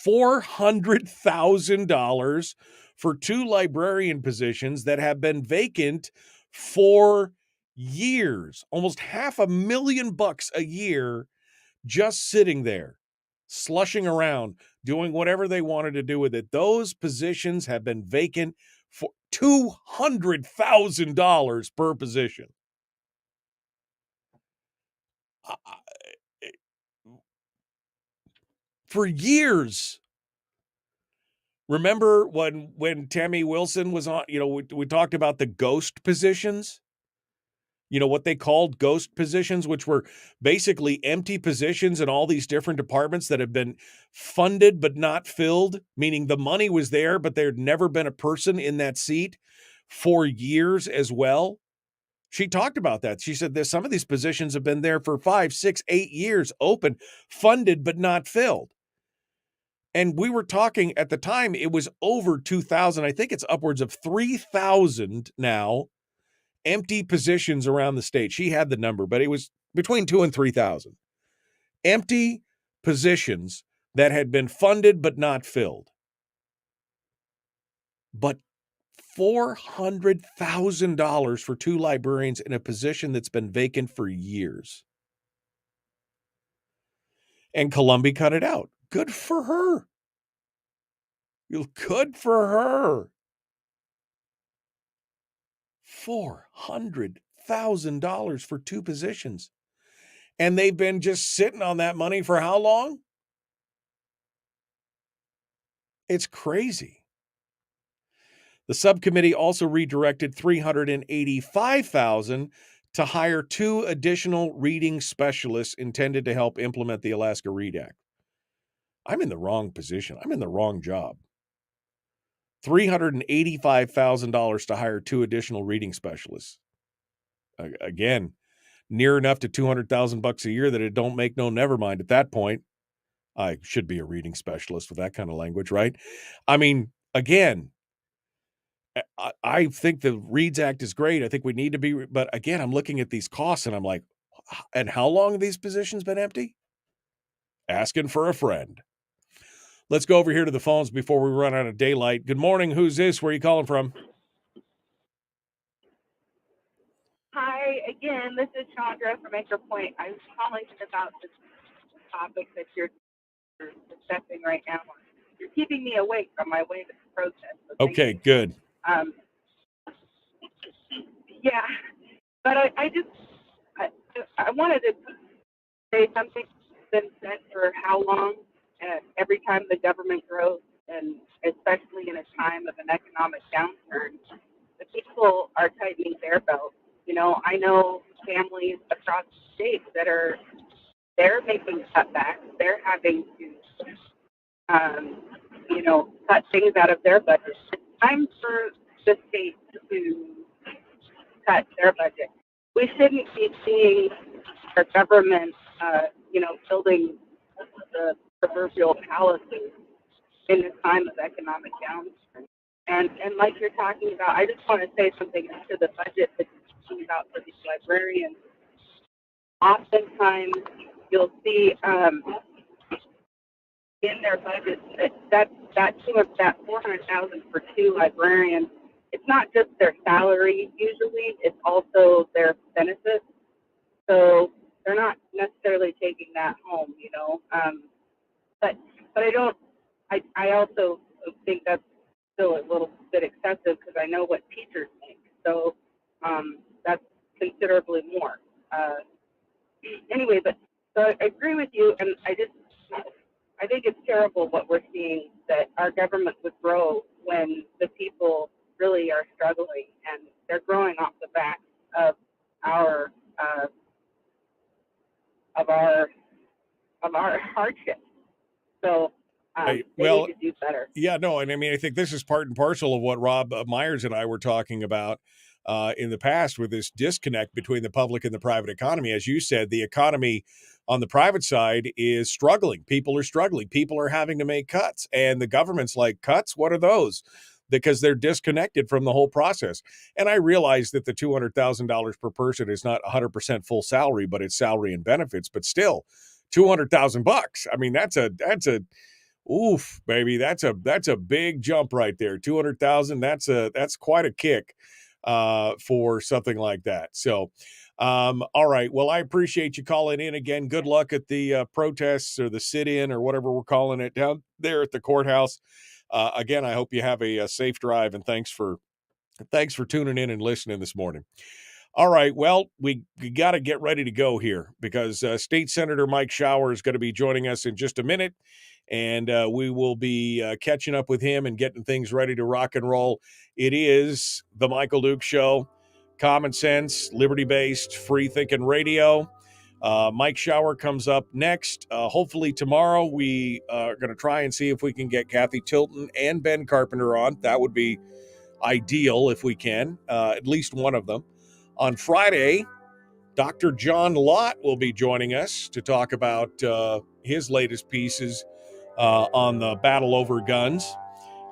$400,000 for 2 librarian positions that have been vacant for years. Almost $500,000 a year just sitting there, slushing around, doing whatever they wanted to do with it. Those positions have been vacant for $200,000 per position. For years. Remember when Tammy Wilson was on, we talked about the ghost positions, what they called ghost positions, which were basically empty positions in all these different departments that have been funded but not filled, meaning the money was there, but there had never been a person in that seat for years as well. She talked about that. She said that some of these positions have been there for 5, 6, 8 years, open, funded, but not filled. And we were talking at the time, it was over 2,000. I think it's upwards of 3,000 now empty positions around the state. She had the number, but it was between 2,000 and 3,000 empty positions that had been funded but not filled. But $400,000 for 2 librarians in a position that's been vacant for years. And Colombe cut it out. Good for her. Good for her. $400,000 for 2 positions. And they've been just sitting on that money for how long? It's crazy. The subcommittee also redirected $385,000 to hire 2 additional reading specialists intended to help implement the Alaska Read Act. I'm in the wrong position. I'm in the wrong job. $385,000 to hire 2 additional reading specialists. Again, near enough to $200,000 a year that it don't make no never mind at that point. I should be a reading specialist with that kind of language, right? I mean, again, I think the Reads Act is great. I think we need to be, but again, I'm looking at these costs and I'm like, and how long have these positions been empty? Asking for a friend. Let's go over here to the phones before we run out of daylight. Good morning. Who's this? Where are you calling from? Hi, again, this is Chandra from Anchor Point. I was calling about this topic that you're discussing right now. You're keeping me awake from my way to the protest. So okay, good. Yeah, but I wanted to say something that's been said for how long. Every time the government grows, and especially in a time of an economic downturn, the people are tightening their belts. I know families across the state they're making cutbacks. They're having to, cut things out of their budget. It's time for the state to cut their budget. We shouldn't be seeing our government, building the proverbial palaces in this time of economic downturn. And like you're talking about, I just want to say something to the budget that you're talking about for these librarians. Oftentimes, you'll see in their budget that $400,000 for 2 librarians. It's not just their salary. Usually, it's also their benefits. So they're not necessarily taking that home, But I don't. I also think that's still a little bit excessive because I know what teachers make. So that's considerably more. Anyway, so I agree with you, and I think it's terrible what we're seeing, that our government would grow when the people really are struggling, and they're growing off the back of our hardship. So they need to do better. Yeah, no, and I mean, I think this is part and parcel of what Rob Myers and I were talking about in the past, with this disconnect between the public and the private economy. As you said, the economy on the private side is struggling. People are struggling. People are having to make cuts, and the government's like, cuts? What are those? Because they're disconnected from the whole process. And I realize that the $200,000 per person is not 100% full salary, but it's salary and benefits. But still, $200,000. I mean, that's a oof, baby. That's a big jump right there. 200,000. That's quite a kick for something like that. So, all right. Well, I appreciate you calling in again. Good luck at the protests or the sit-in or whatever we're calling it down there at the courthouse. Again, I hope you have a safe drive, and thanks for tuning in and listening this morning. All right, well, we got to get ready to go here because State Senator Mike Shower is going to be joining us in just a minute, and we will be catching up with him and getting things ready to rock and roll. It is the Michael Duke Show, common sense, liberty-based, free-thinking radio. Mike Shower comes up next. Hopefully tomorrow we are going to try and see if we can get Kathy Tilton and Ben Carpenter on. That would be ideal if we can, at least one of them. On Friday, Dr. John Lott will be joining us to talk about his latest pieces on the battle over guns.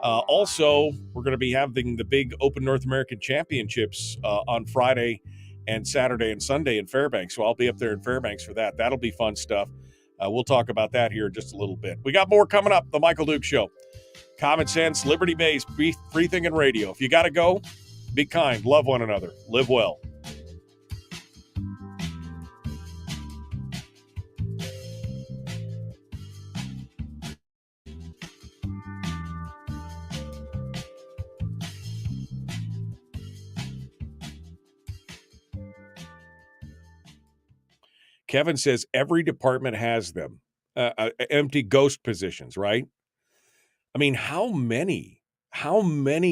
Also, we're going to be having the big Open North American Championships on Friday and Saturday and Sunday in Fairbanks. So I'll be up there in Fairbanks for that. That'll be fun stuff. We'll talk about that here in just a little bit. We got more coming up. The Michael Duke Show. Common sense, liberty-based, free thinking radio. If you got to go, be kind, love one another, live well. Kevin says every department has them, empty ghost positions, right? I mean, how many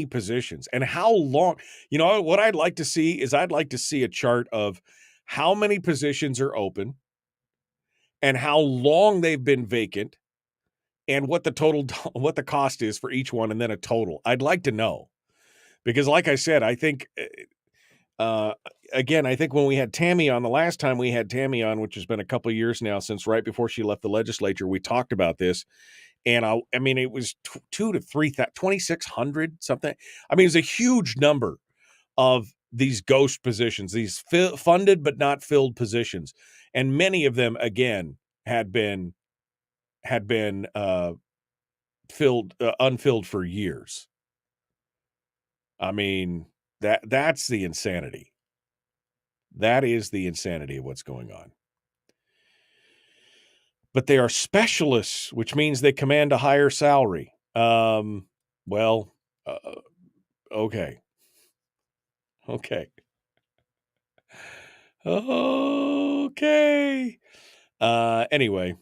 positions and how long? You know, what I'd like to see is a chart of how many positions are open and how long they've been vacant and what the cost is for each one, and then a total. I'd like to know, because like I said, I think again, I think when we had Tammy on the last time we had Tammy on, which has been a couple of years now, since right before she left the legislature, we talked about this. And I mean, it was 2,600 something. I mean, it's a huge number of these ghost positions, these funded but not filled positions. And many of them, again, had been unfilled for years. I mean, that's the insanity. That is the insanity of what's going on. But they are specialists, which means they command a higher salary. Okay. Okay. Okay. Anyway,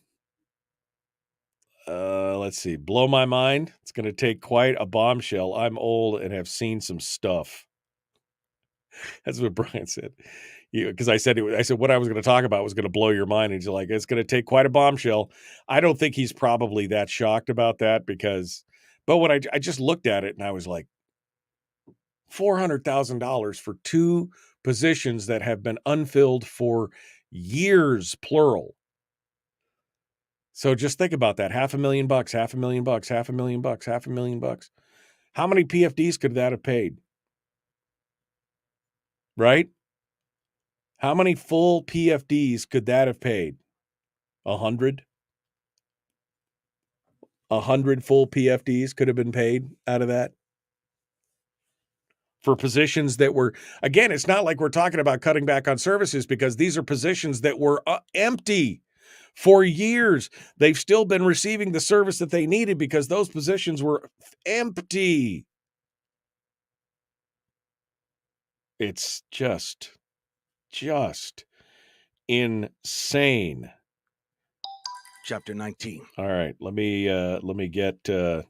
let's see. Blow my mind. It's going to take quite a bombshell. I'm old and have seen some stuff. That's what Brian said. Because I said what I was going to talk about was going to blow your mind, and he's like, it's going to take quite a bombshell. I don't think he's probably that shocked about that but when I just looked at it and I was like, $400,000 for two positions that have been unfilled for years, plural. So just think about that. $500,000, $500,000, $500,000, $500,000. How many PFDs could that have paid? Right? How many full PFDs could that have paid? 100? 100 full PFDs could have been paid out of that? For positions that were, again, it's not like we're talking about cutting back on services, because these are positions that were empty for years. They've still been receiving the service that they needed because those positions were empty. It's just insane. Chapter 19. All right, let me get I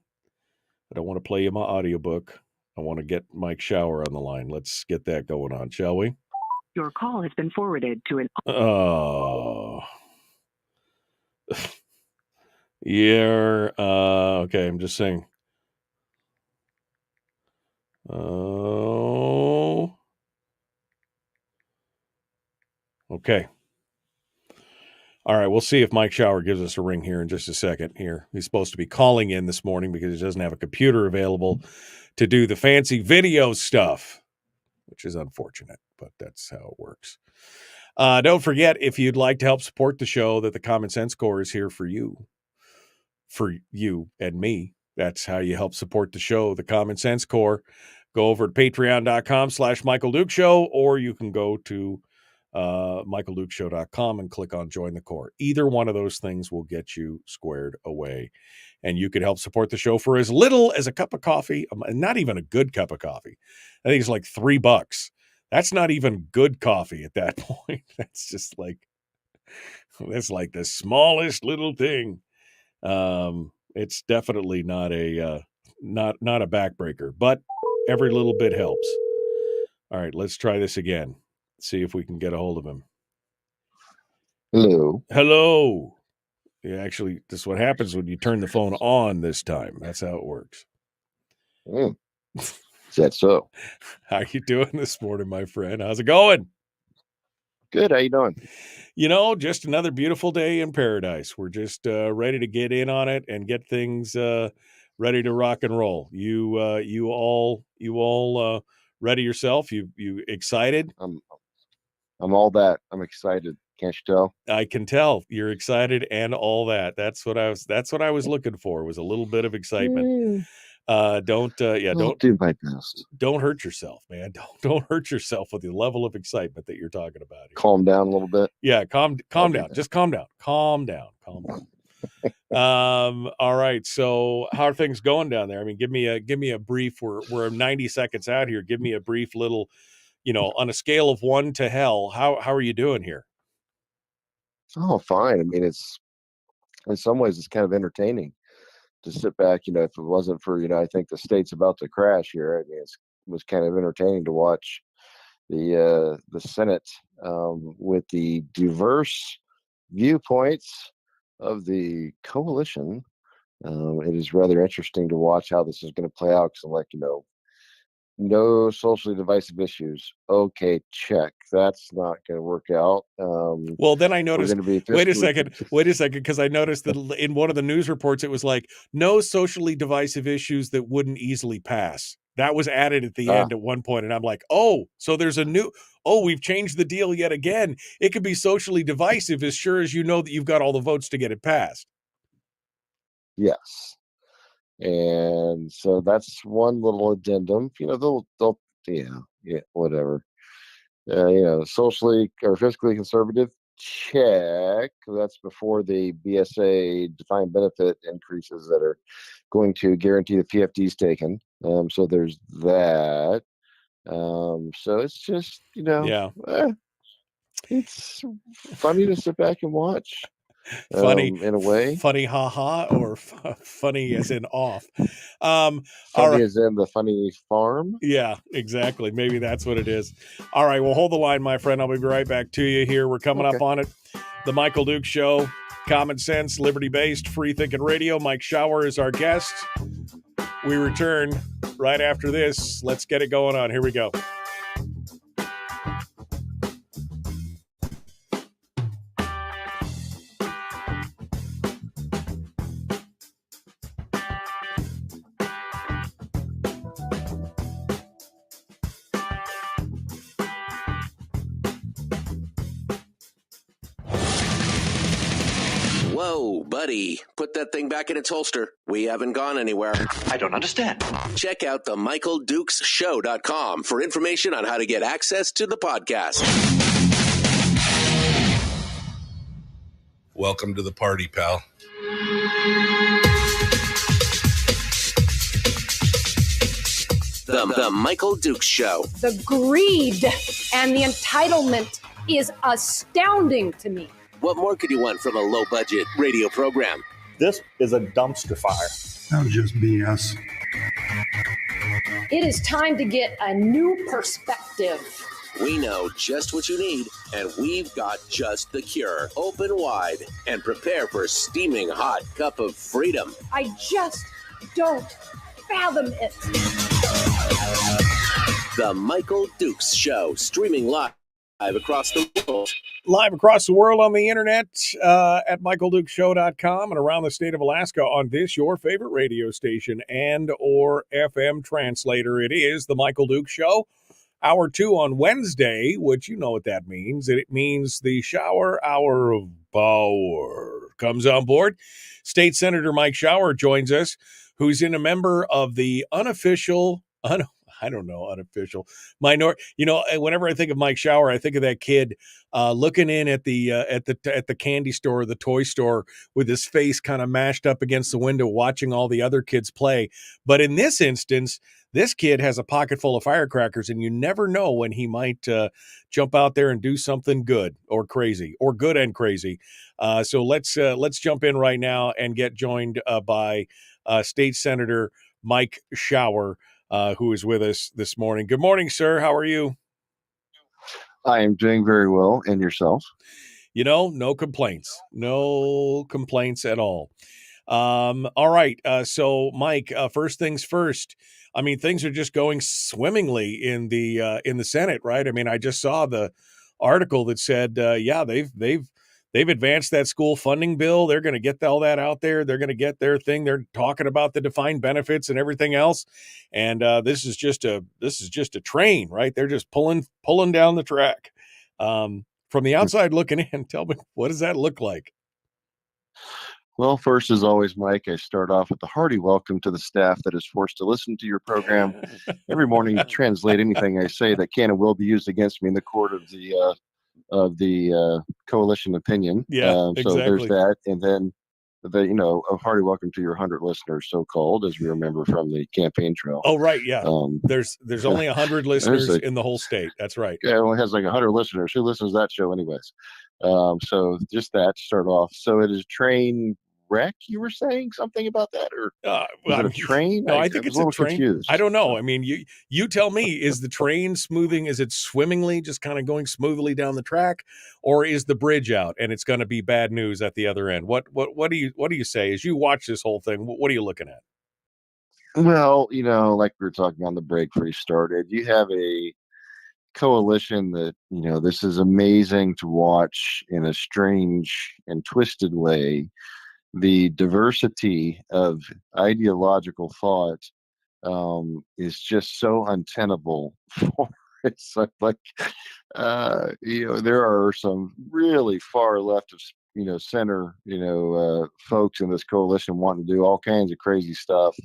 don't want to play you my audiobook. I want to get Mike Shower on the line. Let's get that going on, shall we? Your call has been forwarded to an... Oh. Yeah. Okay, I'm just saying. Oh. Okay. All right, we'll see if Mike Shower gives us a ring here in just a second here. He's supposed to be calling in this morning because he doesn't have a computer available to do the fancy video stuff, which is unfortunate, but that's how it works. Don't forget, if you'd like to help support the show, that the Common Sense Corps is here for you and me. That's how you help support the show, the Common Sense Corps. Go over to patreon.com/Michael Duke Show, or you can go to michaeldukeshow.com and click on Join the Corps. Either one of those things will get you squared away. And you could help support the show for as little as a cup of coffee, not even a good cup of coffee. I think it's like $3. That's not even good coffee at that point. That's just like, that's like the smallest little thing. It's definitely not a backbreaker, but every little bit helps. All right, let's try this again. See if we can get a hold of him. Hello. Yeah, actually, this is what happens when you turn the phone on this time. That's how it works. Is that so? How you doing this morning, my friend? How's it going? Good. How you doing? Just another beautiful day in paradise. We're just ready to get in on it and get things ready to rock and roll. You all ready yourself? You excited? I'm all that. I'm excited. Can't you tell? I can tell you're excited and all that. That's what I was looking for, was a little bit of excitement. Don't do my best. Don't hurt yourself, man. Don't hurt yourself with the level of excitement that you're talking about here. Calm down a little bit. Yeah, calm down. Just calm down. Calm down. All right. So how are things going down there? I mean, give me a brief. We're 90 seconds out here. Give me a brief little, on a scale of 1 to hell, how are you doing here? Oh, fine. I mean, it's in some ways it's kind of entertaining to sit back. If it wasn't for, I think the state's about to crash here. I mean, it was kind of entertaining to watch the Senate with the diverse viewpoints of the coalition. It is rather interesting to watch how this is going to play out, because I'm like, no socially divisive issues. Okay, check. That's not going to work out. Well, then I noticed. Wait a second, because I noticed that in one of the news reports, it was like no socially divisive issues that wouldn't easily pass. That was added at the end at one point, and I'm like, oh, so there's a new. Oh, we've changed the deal yet again. It could be socially divisive as sure as you know that you've got all the votes to get it passed. Yes. And so that's one little addendum. They'll whatever. Socially or fiscally conservative, check. That's before the BSA defined benefit increases that are going to guarantee the PFDs taken. So there's that. So it's just, It's funny to sit back and watch. Funny, In a way. funny, haha, or funny as in off. All Funny right. as in the funny farm. Yeah, exactly. Maybe that's what it is. All right. Well, hold the line, my friend. I'll be right back to you here. We're coming up on it. The Michael Duke Show, common sense, liberty-based, free-thinking radio. Mike Shower is our guest. We return right after this. Let's get it going on. Here we go. Whoa, buddy. Put that thing back in its holster. We haven't gone anywhere. I don't understand. Check out the MichaelDukesShow.com for information on how to get access to the podcast. Welcome to the party, pal. The Michael Dukes Show. The greed and the entitlement is astounding to me. What more could you want from a low-budget radio program? This is a dumpster fire. That was just BS. It is time to get a new perspective. We know just what you need, and we've got just the cure. Open wide and prepare for a steaming hot cup of freedom. I just don't fathom it. The Michael Dukes Show, streaming live across the world. Live across the world on the internet at michaeldukeshow.com and around the state of Alaska on this, your favorite radio station and or FM translator. It is the Michael Dukes Show. Hour 2 on Wednesday, which you know what that means. It means the shower hour of power comes on board. State Senator Mike Shower joins us, who's in a member of the unofficial minority. You know, whenever I think of Mike Shower, I think of that kid looking in at the candy store, the toy store, with his face kind of mashed up against the window, watching all the other kids play. But in this instance, this kid has a pocket full of firecrackers, and you never know when he might jump out there and do something good or crazy, or good and crazy. So let's jump in right now and get joined by State Senator Mike Shower, who is with us this morning. Good morning, sir. How are you? I am doing very well. And yourself? You know, no complaints. No complaints at all. All right. So, Mike, first things first. I mean, things are just going swimmingly in the Senate, right? I mean, I just saw the article that said, they've advanced that school funding bill. They're going to get all that out there. They're going to get their thing. They're talking about the defined benefits and everything else. And this is just a train, right? They're just pulling down the track. From the outside looking in, tell me, what does that look like? Well, first, as always, Mike, I start off with a hearty welcome to the staff that is forced to listen to your program every morning to translate anything I say that can and will be used against me in the court of the coalition opinion. Yeah, so there's that. And then, a hearty welcome to your 100 listeners, so-called, as we remember from the campaign trail. Oh, right, yeah. There's only 100 listeners in the whole state. That's right. Yeah, it only has like 100 listeners. Who listens to that show anyways? So just that to start off. So it is train wreck, you were saying something about that, or was it a train? No, I think it's a train. Confused. I don't know. I mean, you tell me, is the train smoothing? Is it swimmingly, just kind of going smoothly down the track, or is the bridge out and it's going to be bad news at the other end? What do you say as you watch this whole thing? What are you looking at? Well, like we were talking on the break before you started, you have a coalition that, this is amazing to watch in a strange and twisted way. The diversity of ideological thought is just so untenable. It's like there are some really far left of center folks in this coalition wanting to do all kinds of crazy stuff.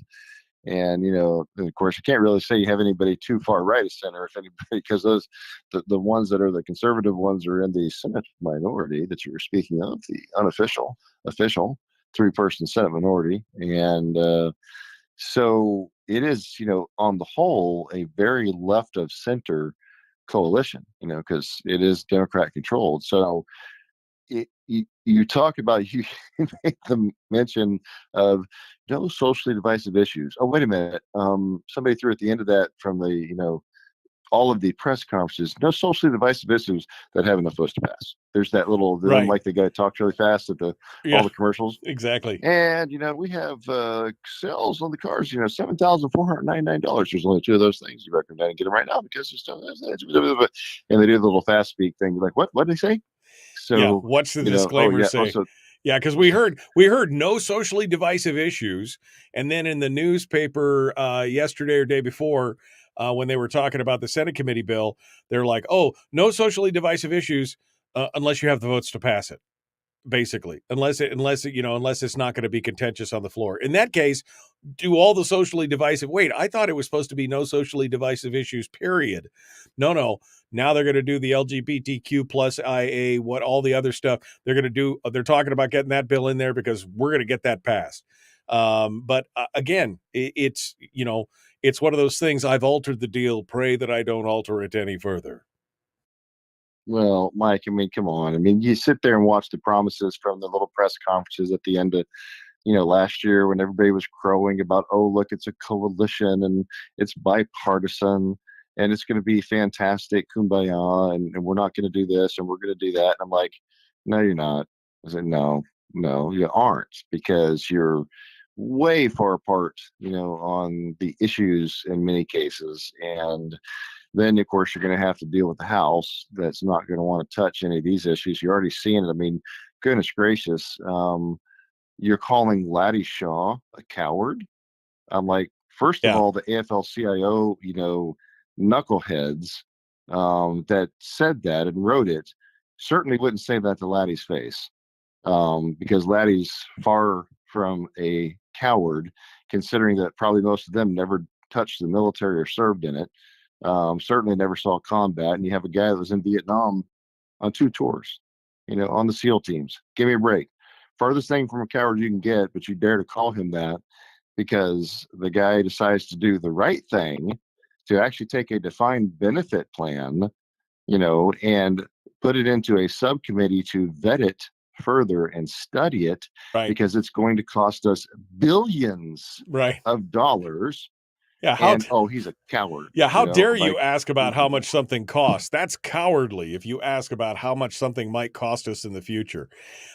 And, of course, you can't really say you have anybody too far right of center, if anybody, because the ones that are the conservative ones are in the Senate minority that you were speaking of, the official 3-person Senate minority. And so it is, on the whole, a very left of center coalition, because it is Democrat controlled. So you talk about, you make the mention of no socially divisive issues. Oh, wait a minute. Somebody threw at the end of that from the, all of the press conferences, no socially divisive issues that have enough votes to pass. There's that little, Right. like the guy talks really fast at all the commercials. Exactly. And, we have sales on the cars, $7,499. There's only two of those things. You recommend and get them right now because there's no, and they do the little fast speak thing. You're like, what did they say? So, yeah, what's the disclaimer say? Yeah, because we heard no socially divisive issues, and then in the newspaper yesterday or day before, when they were talking about the Senate committee bill, they're like, "Oh, no socially divisive issues unless you have the votes to pass it." Basically, unless it's not going to be contentious on the floor. In that case, do all the socially divisive. Wait, I thought it was supposed to be no socially divisive issues. Period. No. Now they're going to do the LGBTQ plus IA, what all the other stuff they're going to do. They're talking about getting that bill in there because we're going to get that passed. But again, it's one of those things. I've altered the deal. Pray that I don't alter it any further. Well, Mike, I mean, come on. I mean, you sit there and watch the promises from the little press conferences at the end of, last year when everybody was crowing about, oh, look, it's a coalition and it's bipartisan and it's going to be fantastic, kumbaya, and we're not going to do this and we're going to do that. And I'm like, no, you're not. I said, no, you aren't, because you're way far apart, on the issues in many cases. And then, of course, you're going to have to deal with the House that's not going to want to touch any of these issues. You're already seeing it. I mean, goodness gracious, you're calling Laddie Shaw a coward. I'm like, first of all, the AFL-CIO, knuckleheads that said that and wrote it certainly wouldn't say that to Laddie's face, because Laddie's far from a coward, considering that probably most of them never touched the military or served in it. Certainly never saw combat. And you have a guy that was in Vietnam on 2 tours, on the SEAL teams. Give me a break. Farthest thing from a coward you can get, but you dare to call him that because the guy decides to do the right thing, to actually take a defined benefit plan, and put it into a subcommittee to vet it further and study it, because it's going to cost us billions of dollars. Yeah, he's a coward. Yeah, how dare you ask about how much something costs? That's cowardly if you ask about how much something might cost us in the future.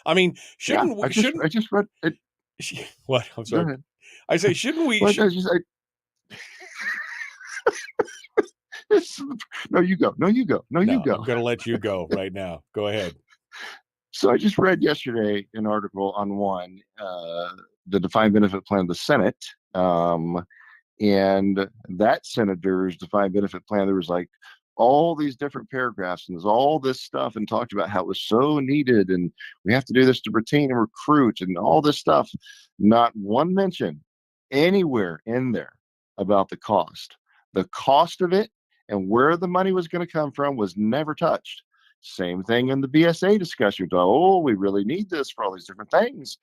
I mean, shouldn't we? I just read it. What? I'm sorry. Go ahead. I say, shouldn't we? No, you go. No, you go. No, you go. I'm going to let you go right now. Go ahead. So I just read yesterday an article on the defined benefit plan of the Senate. And that senator's defined benefit plan, there was like all these different paragraphs and there's all this stuff, and talked about how it was so needed and we have to do this to retain and recruit and all this stuff. Not one mention anywhere in there about the cost. The cost of it and where the money was going to come from was never touched. Same thing in the BSA discussion. Oh, we really need this for all these different things.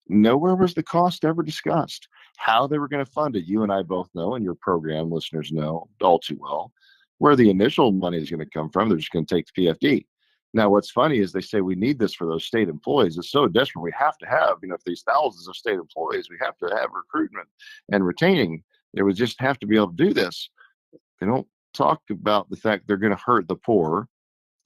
Nowhere was the cost ever discussed. How they were going to fund it, you and I both know, and your program listeners know all too well, where the initial money is going to come from. They're just going to take the PFD. Now, what's funny is they say we need this for those state employees. It's so desperate. We have to have, if these thousands of state employees, we have to have recruitment and retaining. They would just have to be able to do this. They don't talk about the fact they're going to hurt the poor.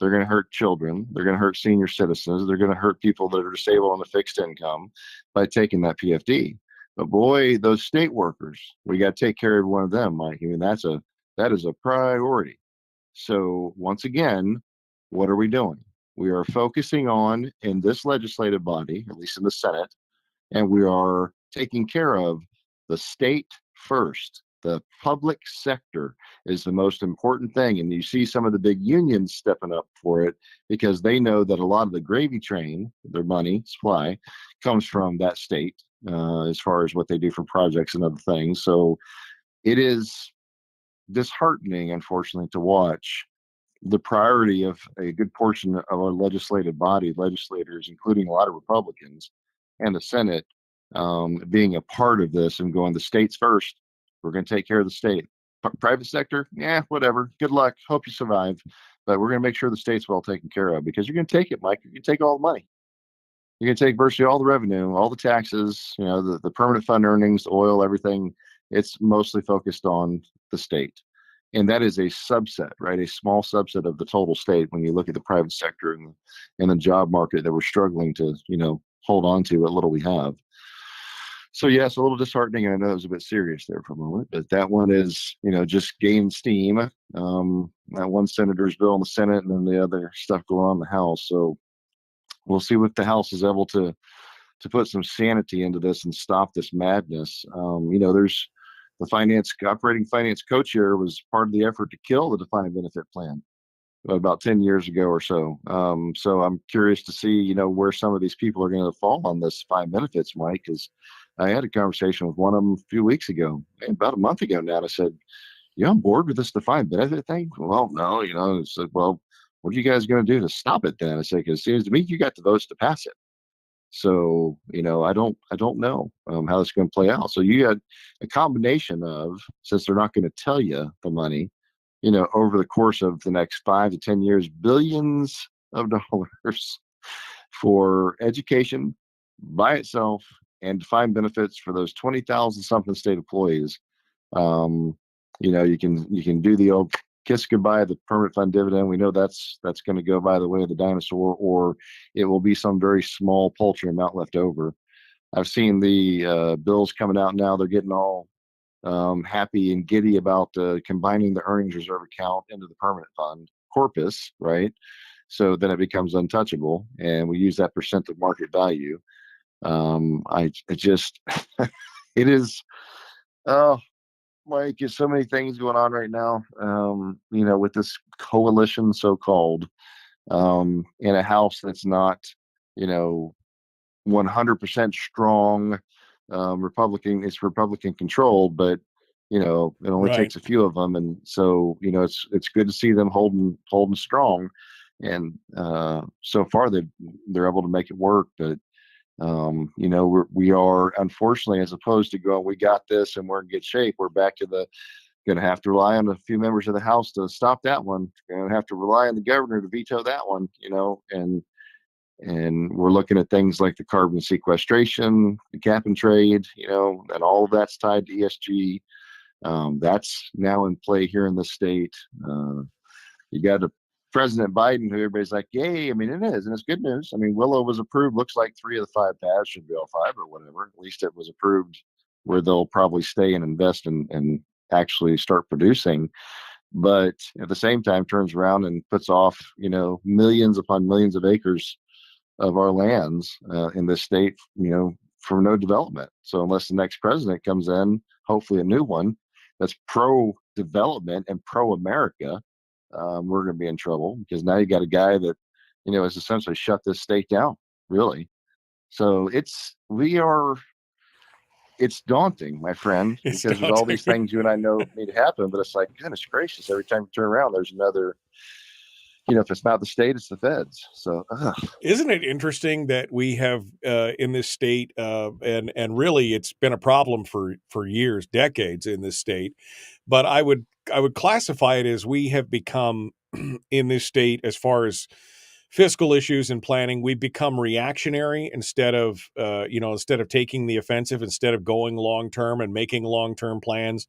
They're going to hurt children. They're going to hurt senior citizens. They're going to hurt people that are disabled on a fixed income by taking that PFD. But boy, those state workers, we got to take care of one of them, Mike. I mean, that is a priority. So once again, what are we doing? We are focusing on, in this legislative body, at least in the Senate, and we are taking care of the state first. The public sector is the most important thing. And you see some of the big unions stepping up for it because they know that a lot of the gravy train, their money supply, comes from that state as far as what they do for projects and other things. So it is disheartening, unfortunately, to watch the priority of a good portion of our legislative body, legislators, including a lot of Republicans and the Senate, being a part of this and going, the states first. We're going to take care of the state. Private sector, yeah, whatever. Good luck. Hope you survive. But we're going to make sure the state's well taken care of, because you're going to take it, Mike. You can take all the money. You can take virtually all the revenue, all the taxes, the permanent fund earnings, the oil, everything. It's mostly focused on the state. And that is a subset, right? A small subset of the total state when you look at the private sector and the job market that we're struggling to, hold on to what little we have. So, yes, a little disheartening. And I know it was a bit serious there for a moment, but that one is, just gained steam. That one senator's bill in the Senate, and then the other stuff going on in the House. So we'll see what the House is able to put some sanity into this and stop this madness. There's the operating finance co-chair was part of the effort to kill the defined benefit plan about 10 years ago or so. So I'm curious to see, where some of these people are going to fall on this defined benefits, Mike, because I had a conversation with one of them a few weeks ago, about a month ago now, and I said, you on board with this defined benefit thing? Well, no, I said, well, what are you guys going to do to stop it then? I said, because it seems to me you got the votes to pass it. So, I don't know how it's going to play out. So you had a combination of, since they're not going to tell you the money, over the course of the next 5 to 10 years, billions of dollars for education by itself and defined benefits for those 20,000 something state employees. You can do the old kiss goodbye the permanent fund dividend. We know that's going to go by the way of the dinosaur, or it will be some very small paltry amount left over. I've seen the bills coming out now. They're getting all happy and giddy about combining the earnings reserve account into the permanent fund corpus, right? So then it becomes untouchable, and we use that percent of market value. It is. Oh, Mike, there's so many things going on right now, with this coalition, so-called, in a House that's not, 100% strong, Republican. It's Republican controlled, but, it only takes a few of them. And so, it's good to see them holding strong. And so far they're able to make it work. But, we are, unfortunately, as opposed to going, we got this and we're in good shape, we're back to going to have to rely on a few members of the House to stop that one. Going to have to rely on the governor to veto that one, and we're looking at things like the carbon sequestration, the cap and trade, and all of that's tied to ESG. That's now in play here in the state. You got a President Biden, who everybody's like, yay. I mean, it is, and it's good news. I mean, Willow was approved. Looks like 3 of the 5 paths should be all 5 or whatever. At least it was approved where they'll probably stay and invest and actually start producing. But at the same time, turns around and puts off, millions upon millions of acres of our lands in this state, for no development. So unless the next president comes in, hopefully a new one that's pro-development and pro-America, we're going to be in trouble, because now you got a guy that, has essentially shut this state down, really. So it's daunting, my friend, because there's all these things you and I know need to happen, but it's like, goodness gracious, every time you turn around, there's another, if it's not the state, it's the feds. So isn't it interesting that we have in this state, and really it's been a problem for years, decades in this state, but I would classify it as we have become in this state, as far as fiscal issues and planning, we've become reactionary instead of taking the offensive, instead of going long term and making long term plans.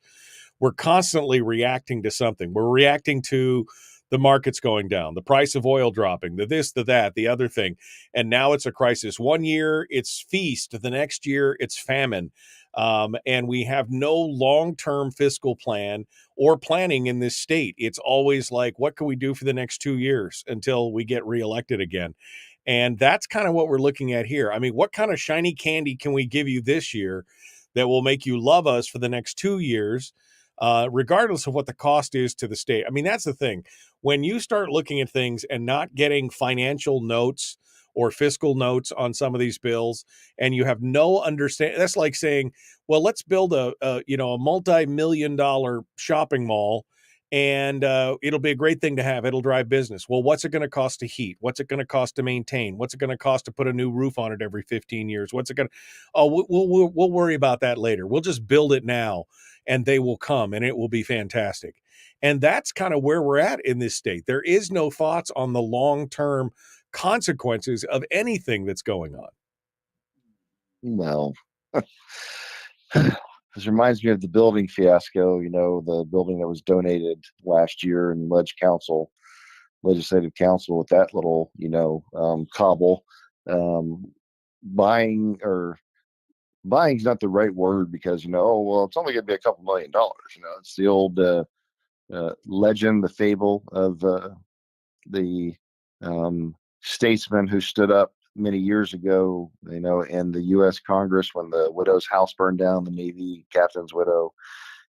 We're constantly reacting to something. We're reacting to the market's going down, the price of oil dropping, the this, the that, the other thing. And now it's a crisis. One year it's feast, the next year it's famine. And we have no long-term fiscal plan or planning in this state. It's always like, what can we do for the next 2 years until we get reelected again? And that's kind of what we're looking at here. I mean, what kind of shiny candy can we give you this year that will make you love us for the next 2 years, regardless of what the cost is to the state? I mean, that's the thing. When you start looking at things and not getting financial notes or fiscal notes on some of these bills, and you have no understanding, that's like saying, well, let's build a multi-million-dollar shopping mall, and it'll be a great thing to have. It'll drive business. Well, what's it going to cost to heat? What's it going to cost to maintain? What's it going to cost to put a new roof on it every 15 years? What's it going to? Oh, we'll worry about that later. We'll just build it now. and they will come, and it will be fantastic. And that's kind of where we're at in this state. There is no thoughts on the long-term consequences of anything that's going on. No. This reminds me of the building fiasco, the building that was donated last year in legislative council with that little, cobble. Buying's not the right word because, oh, well, it's only going to be a couple $1 million. It's the old legend, the fable of the statesman who stood up many years ago, in the U.S. Congress when the widow's house burned down, the Navy captain's widow.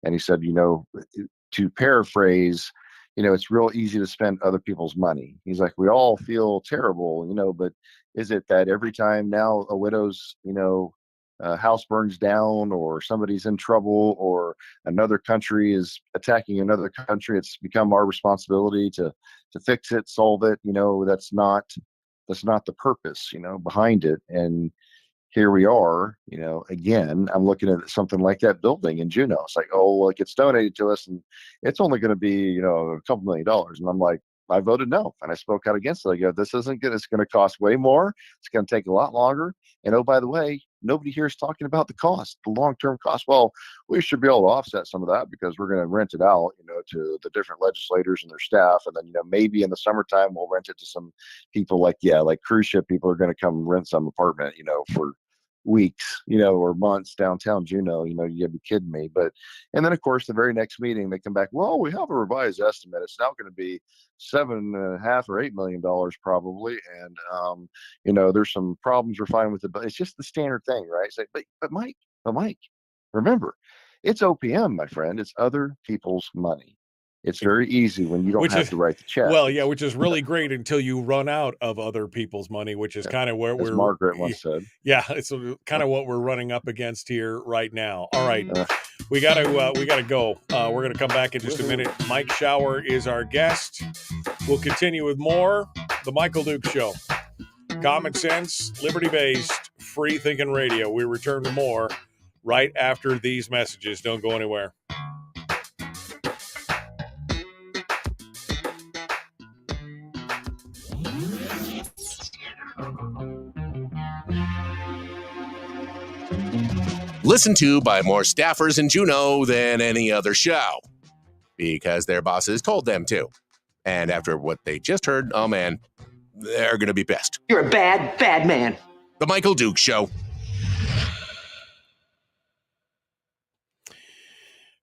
And he said, to paraphrase, it's real easy to spend other people's money. He's like, we all feel terrible, but is it that every time now a widow's, house burns down or somebody's in trouble or another country is attacking another country, it's become our responsibility to fix it, solve it? That's not the purpose, behind it. And here we are, again, I'm looking at something like that building in Juneau. It's like, oh, well, it gets donated to us and it's only going to be, a couple $1 million. And I'm like, I voted no. And I spoke out against it. I go, this isn't good. It's going to cost way more. It's going to take a lot longer. And oh, by the way, nobody here is talking about the cost, the long-term cost. Well, we should be able to offset some of that because we're going to rent it out, to the different legislators and their staff. And then, maybe in the summertime, we'll rent it to some people like cruise ship people are going to come rent some apartment, for weeks, or months downtown Juneau. You gotta be kidding me. And then of course the very next meeting they come back, well, we have a revised estimate. It's now going to be $7.5 or $8 million probably. And there's some problems we're finding with it, but it's just the standard thing, right? It's like, but Mike, remember, it's OPM, my friend. It's other people's money. It's very easy when you don't have to write the check. Well, yeah, which is really great until you run out of other people's money, which is kind of where Margaret once said. Yeah, it's kind of what we're running up against here right now. All right, we gotta go. We're gonna come back in just a minute. Mike Shower is our guest. We'll continue with more The Michael Duke Show. Common sense, liberty-based, free-thinking radio. We return to more right after these messages. Don't go anywhere. Listened to by more staffers in Juneau than any other show because their bosses told them to. And after what they just heard, oh man, they're going to be pissed. You're a bad, bad man. The Michael Duke Show.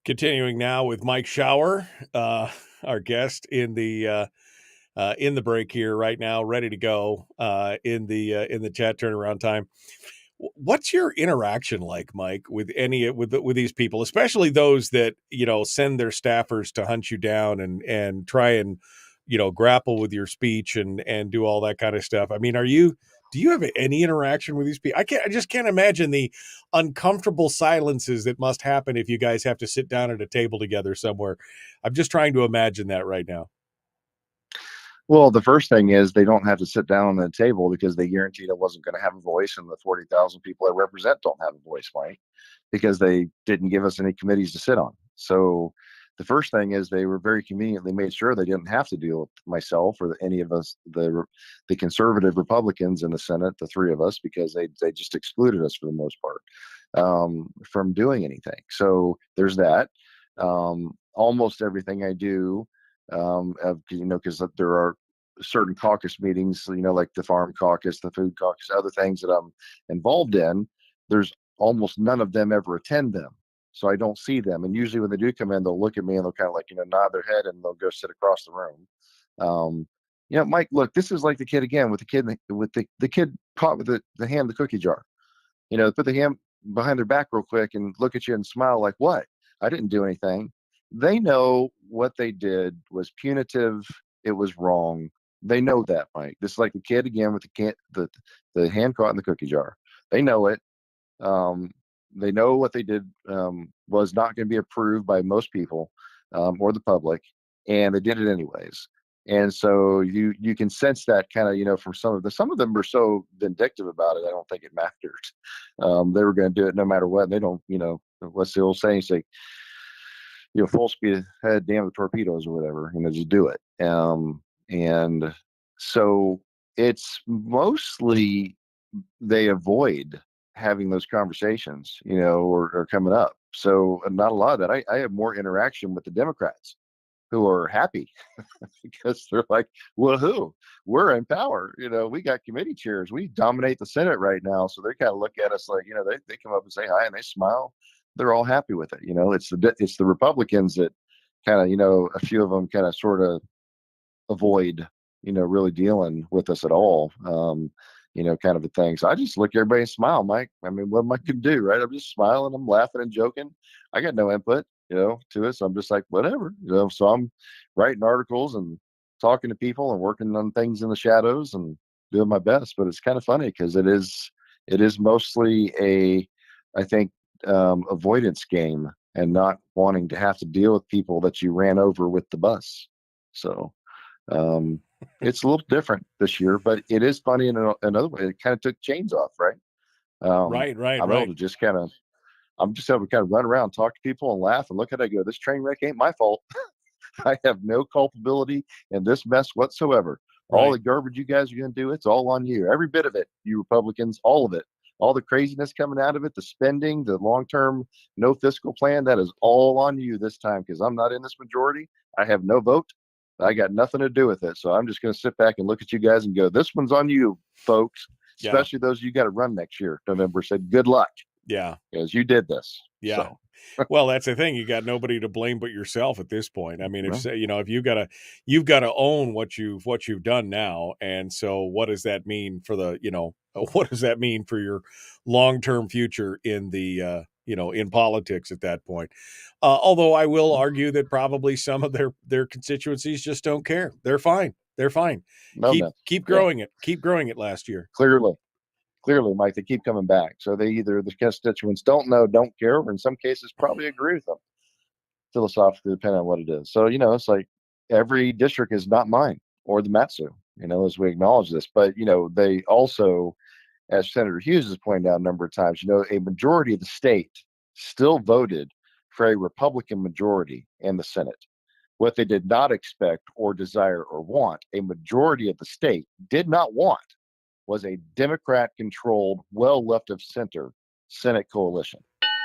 Continuing now with Mike Shower, our guest in the break here right now, ready to go in the chat turnaround time. What's your interaction like, Mike, with with these people, especially those that send their staffers to hunt you down and try and grapple with your speech and do all that kind of stuff? I mean, do you have any interaction with these people? I just can't imagine the uncomfortable silences that must happen if you guys have to sit down at a table together somewhere. I'm just trying to imagine that right now. Well, the first thing is they don't have to sit down on the table because they guaranteed I wasn't going to have a voice, and the 40,000 people I represent don't have a voice, Mike, because they didn't give us any committees to sit on. So the first thing is they were very conveniently made sure they didn't have to deal with myself or any of us, the conservative Republicans in the Senate, the three of us, because they just excluded us for the most part from doing anything. So there's that. Almost everything I do, because there are certain caucus meetings, like the farm caucus, the food caucus, other things that I'm involved in, there's almost none of them ever attend them. So I don't see them. And usually when they do come in, they'll look at me and they'll kind of nod their head and they'll go sit across the room. Mike, look, this is like the kid again with the kid caught with the hand, the cookie jar, put the hand behind their back real quick and look at you and smile like, what? I didn't do anything. They know what they did was punitive. It was wrong. They know that, Mike. This is like the kid again with the hand caught in the cookie jar. They know it. They know what they did was not going to be approved by most people or the public, and they did it anyways. And so you can sense that kind of, from some of them were so vindictive about it. I don't think it mattered. They were going to do it no matter what. They don't, what's the old saying? It's like, full speed ahead, damn the torpedoes or whatever, just do it. And so it's mostly they avoid having those conversations, or coming up. So not a lot of that. I have more interaction with the Democrats who are happy because they're like, woohoo, we're in power. We got committee chairs. We dominate the Senate right now. So they kind of look at us like, they come up and say hi and they smile. They're all happy with it. It's the Republicans that kind of, a few of them kind of sort of avoid, really dealing with us at all. Kind of a thing. So I just look at everybody and smile, Mike. I mean, what am I going to do, right? I'm just smiling, I'm laughing and joking. I got no input, to it. So I'm just like, whatever, so I'm writing articles and talking to people and working on things in the shadows and doing my best. But it's kind of funny because it is mostly I think, avoidance game and not wanting to have to deal with people that you ran over with the bus. So, it's a little different this year, but it is funny in another way. It kind of took chains off, right? Right. I'm able to just I'm just able to kind of run around, talk to people and laugh and look at it. I go, this train wreck ain't my fault. I have no culpability in this mess whatsoever. All the garbage you guys are going to do, it's all on you. Every bit of it, you Republicans, all of it. All the craziness coming out of it, the spending, the long-term no fiscal plan, that is all on you this time because I'm not in this majority. I have no vote. I got nothing to do with it. So I'm just going to sit back and look at you guys and go, this one's on you, folks, especially those of you got to run next year, November. Said, good luck. Yeah. Because you did this. Yeah. So. Well, that's the thing. You got nobody to blame but yourself at this point. I mean, if if you've got to own what you've done now. And so what does that mean for what does that mean for your long-term future in the, in politics at that point? Although I will argue that probably some of their constituencies just don't care. They're fine. They're fine. Keep growing it. Keep growing it last year. Clearly, Mike, they keep coming back. So they either, the constituents don't know, don't care, or in some cases probably agree with them philosophically, depending on what it is. So, it's like every district is not mine or the Matsu, as we acknowledge this. But, they also, as Senator Hughes has pointed out a number of times, a majority of the state still voted for a Republican majority in the Senate. What they did not expect or desire or want, a majority of the state did not want, was a Democrat-controlled, well left of center Senate coalition.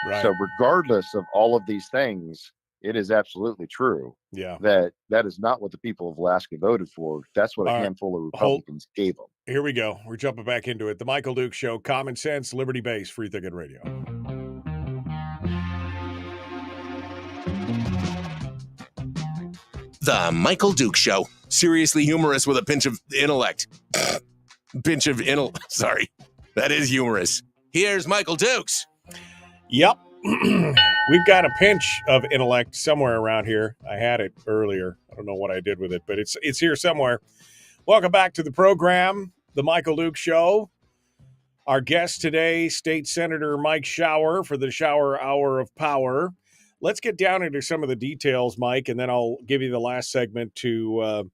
Right. So regardless of all of these things, it is absolutely true that is not what the people of Alaska voted for. That's what a handful of Republicans gave them. Here we go. We're jumping back into it. The Michael Duke Show, common sense, liberty-based, free thinking radio. The Michael Duke Show, seriously humorous with a pinch of intellect. Sorry, that is humorous. Here's Michael Dukes. Yep. We've got a pinch of intellect somewhere around here. I had it earlier. I don't know what I did with it, but it's here somewhere. Welcome back to the program, The Michael Duke Show. Our guest today, State Senator Mike Shower for the Shower Hour of Power. Let's get down into some of the details, Mike, and then I'll give you the last segment to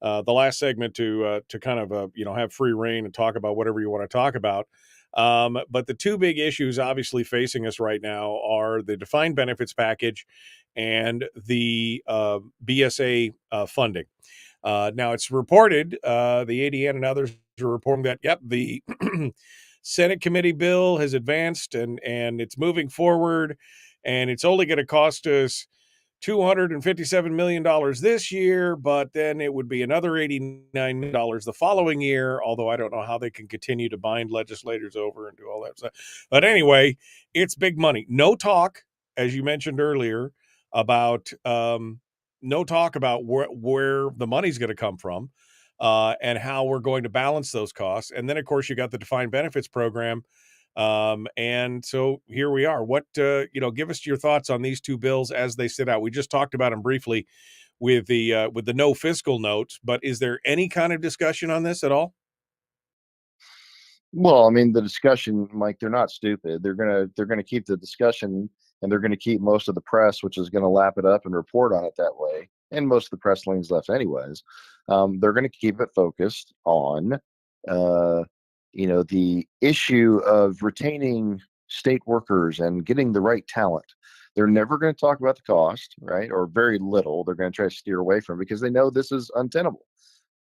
kind of have free reign and talk about whatever you want to talk about. But the two big issues obviously facing us right now are the defined benefits package and the BSA funding. Now it's reported, the ADN and others are reporting that, the Senate committee bill has advanced and it's moving forward, and it's only going to cost us $257 million this year, but then it would be another $89 million the following year, although I don't know how they can continue to bind legislators over and do all that stuff. But anyway, it's big money. No talk, as you mentioned earlier, about where the money's going to come from and how we're going to balance those costs. And then, of course, you got the defined benefits program. And so here we are. What, give us your thoughts on these two bills as they sit out. We just talked about them briefly with the no fiscal notes, but is there any kind of discussion on this at all? Well, I mean, the discussion, Mike, they're not stupid. They're gonna keep the discussion, and they're gonna keep most of the press, which is gonna lap it up and report on it that way. And most of the press leans left anyways. They're gonna keep it focused on the issue of retaining state workers and getting the right talent. They're never going to talk about the cost, right? Or very little. They're going to try to steer away from it because they know this is untenable.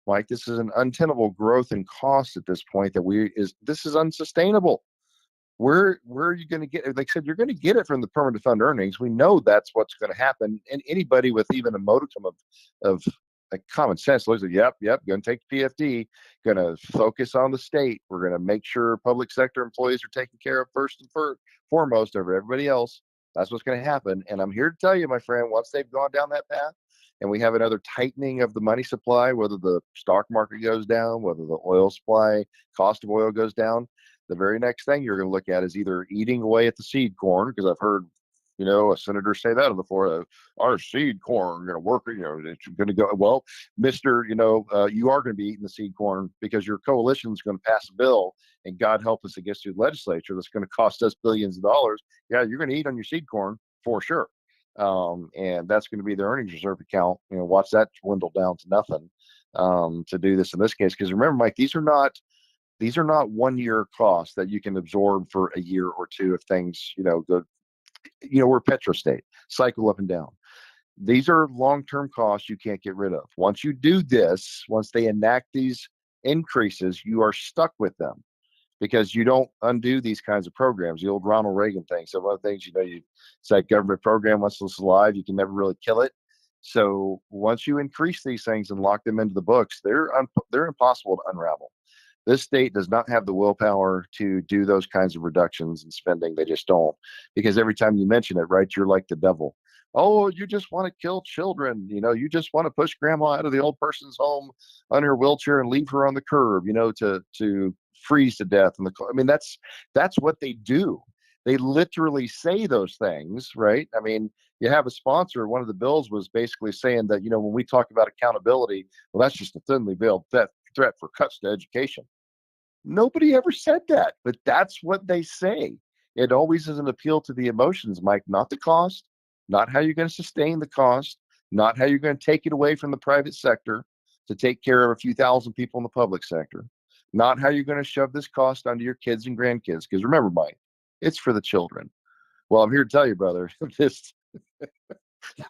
Like, this is an untenable growth in cost at this point this is unsustainable. Where are you going to get it? Like I said, you're going to get it from the permanent fund earnings. We know that's what's going to happen. And anybody with even a modicum of like common sense looks at, yep, going to take the PFD, going to focus on the state. We're going to make sure public sector employees are taken care of first and foremost over everybody else. That's what's going to happen. And I'm here to tell you, my friend, once they've gone down that path and we have another tightening of the money supply, whether the stock market goes down, whether the oil supply, cost of oil goes down, the very next thing you're going to look at is either eating away at the seed corn, because I've heard, a senator say that on the floor, our seed corn going to work, it's going to go, well, mister, you are going to be eating the seed corn because your coalition is going to pass a bill, and God help us, it gets to the legislature, that's going to cost us billions of dollars. Yeah, you're going to eat on your seed corn for sure. And that's going to be the earnings reserve account. Watch that dwindle down to nothing to do this in this case. Because remember, Mike, these are not 1 year costs that you can absorb for a year or two if things, go, we're a petrostate, cycle up and down. These are long-term costs you can't get rid of. Once you do this, once they enact these increases, you are stuck with them because you don't undo these kinds of programs. The old Ronald Reagan thing. So one of the things, it's that government program, once it's alive, you can never really kill it. So once you increase these things and lock them into the books, they're impossible to unravel. This state does not have the willpower to do those kinds of reductions in spending. They just don't, because every time you mention it, right, you're like the devil. Oh, you just want to kill children. You just want to push grandma out of the old person's home on her wheelchair and leave her on the curb, to freeze to death. I mean, that's what they do. They literally say those things, right? I mean, you have a sponsor. One of the bills was basically saying that, when we talk about accountability, well, that's just a thinly veiled threat for cuts to education. Nobody ever said that, but that's what they say. It always is an appeal to the emotions, Mike, not the cost, not how you're going to sustain the cost, not how you're going to take it away from the private sector to take care of a few thousand people in the public sector, not how you're going to shove this cost onto your kids and grandkids. Because remember, Mike, it's for the children. Well, I'm here to tell you, brother,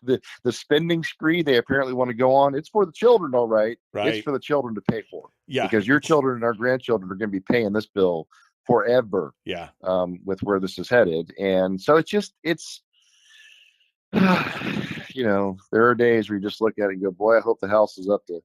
the spending spree they apparently want to go on, it's for the children, all right. It's for the children to pay for. Yeah. Because your children and our grandchildren are going to be paying this bill forever. Yeah. With where this is headed. And so it's there are days where you just look at it and go, boy, I hope the House is up to,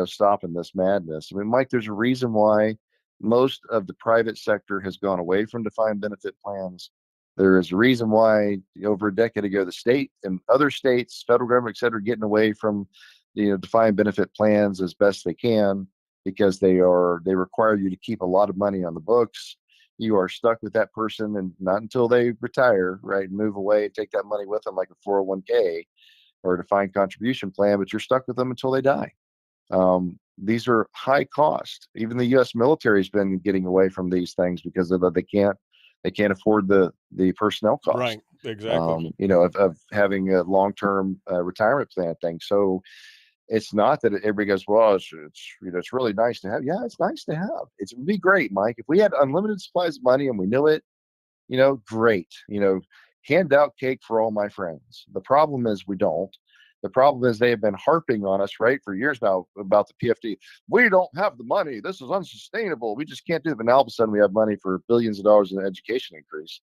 stopping this madness. I mean, Mike, there's a reason why most of the private sector has gone away from defined benefit plans. There is a reason why over a decade ago, the state and other states, federal government, et cetera, are getting away from, defined benefit plans as best they can, because they require you to keep a lot of money on the books. You are stuck with that person, and not until they retire, right, and move away and take that money with them like a 401k or a defined contribution plan, but you're stuck with them until they die. These are high cost. Even the U.S. military has been getting away from these things because of that they can't afford the personnel costs. Right, exactly. Of having a long-term retirement plan thing. So it's not that everybody goes, well, it's really nice to have. Yeah, it's nice to have. It would be great, Mike, if we had unlimited supplies of money and we knew it. Great. Hand out cake for all my friends. The problem is we don't. The problem is they have been harping on us, right, for years now about the PFD. We don't have the money. This is unsustainable. We just can't do it. But now all of a sudden we have money for billions of dollars in an education increase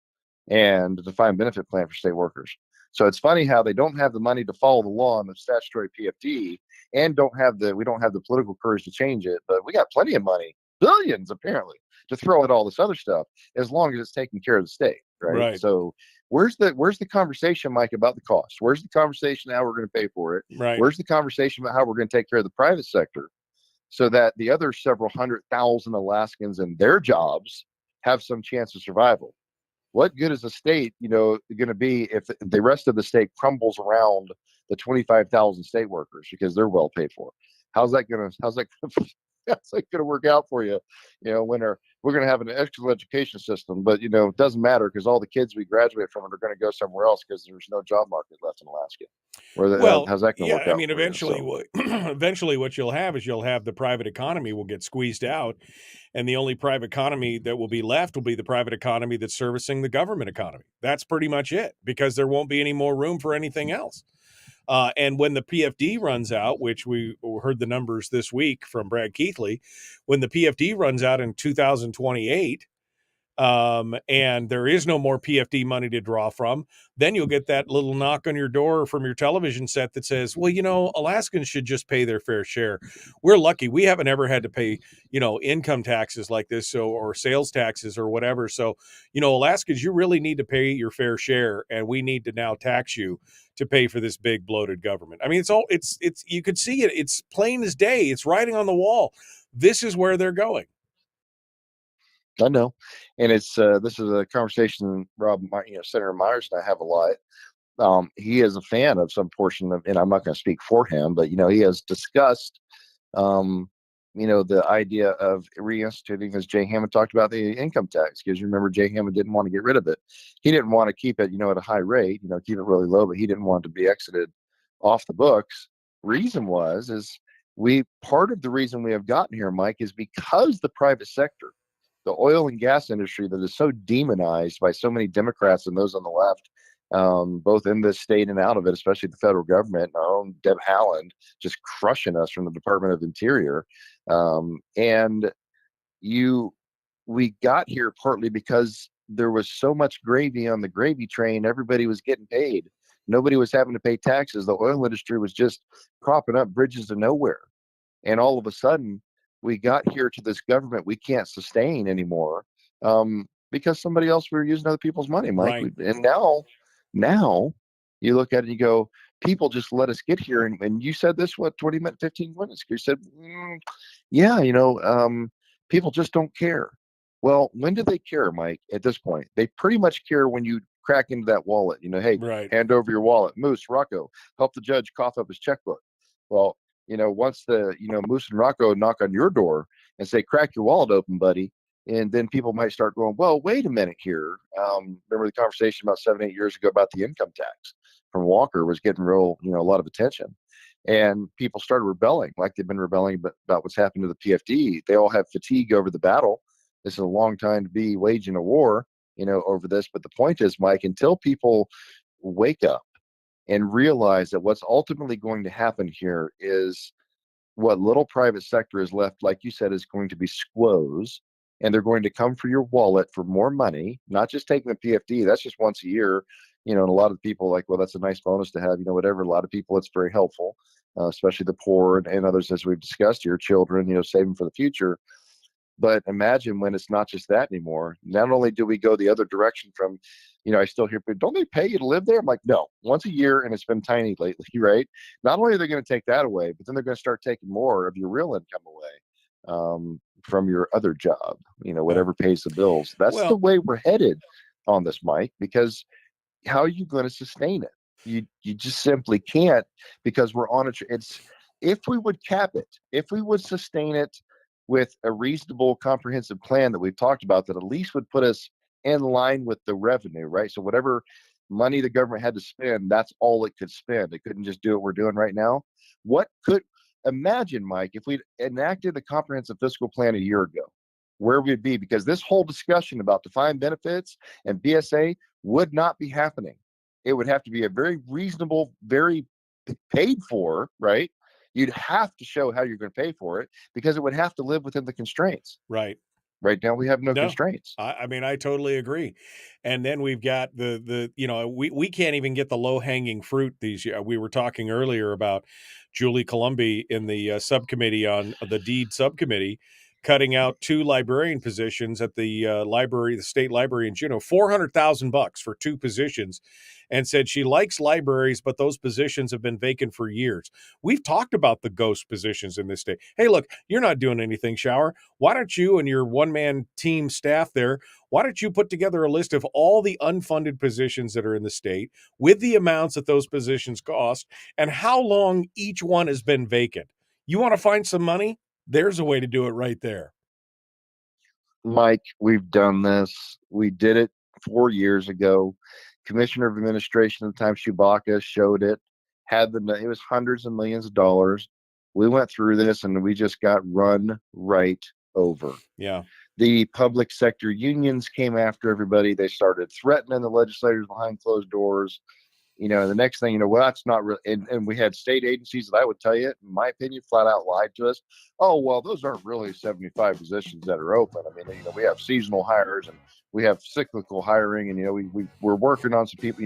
and a defined benefit plan for state workers. So it's funny how they don't have the money to follow the law on the statutory PFD, and we don't have the political courage to change it. But we got plenty of money, billions apparently, to throw at all this other stuff, as long as it's taking care of the state, right? So where's the conversation, Mike, about the cost? Where's the conversation how we're going to pay for it? Right. Where's the conversation about how we're going to take care of the private sector, so that the other several 100,000 Alaskans and their jobs have some chance of survival? What good is a state, going to be if the rest of the state crumbles around the 25,000 state workers because they're well paid for? How's that going to That's not going to work out for you. When we're going to have an excellent education system, but it doesn't matter because all the kids we graduate from are going to go somewhere else because there's no job market left in Alaska. Well, How's that going to yeah, work I out mean, for you? eventually, So, eventually, what you'll have is the private economy will get squeezed out, and the only private economy that will be left will be the private economy that's servicing the government economy. That's pretty much it, because there won't be any more room for anything else. And when the PFD runs out, which we heard the numbers this week from Brad Keithley, when the PFD runs out in 2028, and there is no more PFD money to draw from, then you'll get that little knock on your door from your television set that says, well, Alaskans should just pay their fair share. We're lucky. We haven't ever had to pay, income taxes like this, or sales taxes or whatever. So, Alaskans, you really need to pay your fair share, and we need to now tax you to pay for this big bloated government. I mean, it's you could see it. It's plain as day. It's writing on the wall. This is where they're going. I know, and it's this is a conversation Senator Myers and I have a lot. He is a fan of some portion of, and I'm not going to speak for him, but he has discussed, the idea of reinstituting, as Jay Hammond talked about, the income tax. Because you remember, Jay Hammond didn't want to get rid of it. He didn't want to keep it, at a high rate, keep it really low, but he didn't want it to be exited off the books. Reason is part of the reason we have gotten here, Mike, is because the private sector, the oil and gas industry that is so demonized by so many Democrats and those on the left, both in this state and out of it, especially the federal government, our own Deb Haaland just crushing us from the Department of Interior. And we got here partly because there was so much gravy on the gravy train. Everybody was getting paid. Nobody was having to pay taxes. The oil industry was just propping up bridges to nowhere. And all of a sudden, we got here to this government we can't sustain anymore, because somebody else, we were using other people's money, Mike. Right. And now you look at it and you go, people just let us get here. And you said this, 20 minutes, 15 minutes ago, you said, people just don't care. Well, when do they care, Mike? At this point, they pretty much care when you crack into that wallet. Hey, right. Hand over your wallet. Moose, Rocco, help the judge cough up his checkbook. Well, once the, Moose and Rocco knock on your door and say, crack your wallet open, buddy. And then people might start going, well, wait a minute here. Remember the conversation about 7-8 years ago about the income tax from Walker was getting real, a lot of attention. And people started rebelling like they've been rebelling about what's happened to the PFD. They all have fatigue over the battle. This is a long time to be waging a war, over this. But the point is, Mike, until people wake up and realize that what's ultimately going to happen here is what little private sector is left, like you said, is going to be squoze, and they're going to come for your wallet for more money, not just taking the PFD. That's just once a year, and a lot of people like, well, that's a nice bonus to have, whatever. A lot of people, it's very helpful, especially the poor and others, as we've discussed here, children, saving for the future. But imagine when it's not just that anymore. Not only do we go the other direction from, I still hear people, don't they pay you to live there? I'm like, no, once a year, and it's been tiny lately, right? Not only are they going to take that away, but then they're going to start taking more of your real income away, from your other job, whatever pays the bills. That's the way we're headed on this, Mike, because how are you going to sustain it? You just simply can't, because we're on if we would cap it, if we would sustain it with a reasonable, comprehensive plan that we've talked about, that at least would put us in line with the revenue, right? So whatever money the government had to spend, that's all it could spend. It couldn't just do what we're doing right now. Imagine, Mike, if we'd enacted the comprehensive fiscal plan a year ago, where we'd be, because this whole discussion about defined benefits and BSA would not be happening. It would have to be a very reasonable, very paid for, right? You'd have to show how you're going to pay for it, because it would have to live within the constraints. Right. Right now, we have no constraints. I mean, I totally agree. And then we've got we can't even get the low hanging fruit these years. We were talking earlier about Julie Colombi in the subcommittee on the deed subcommittee, cutting out 2 librarian positions at the library, the state library in Juneau, $400,000 for 2 positions, and said she likes libraries, but those positions have been vacant for years. We've talked about the ghost positions in this state. Hey, look, you're not doing anything, Shower. Why don't you and your one-man team staff there, why don't you put together a list of all the unfunded positions that are in the state with the amounts that those positions cost and how long each one has been vacant? You want to find some money? There's a way to do it right there. Mike, we've done this. We did it 4 years ago. Commissioner of Administration at the time, Chewbacca, showed it. It was hundreds of millions of dollars. We went through this and we just got run right over. Yeah. The public sector unions came after everybody. They started threatening the legislators behind closed doors. The next thing, well, that's not real. And we had state agencies that I would tell you, in my opinion, flat out lied to us. Oh, well, those aren't really 75 positions that are open. I mean, we have seasonal hires and we have cyclical hiring, and, we're working on some people,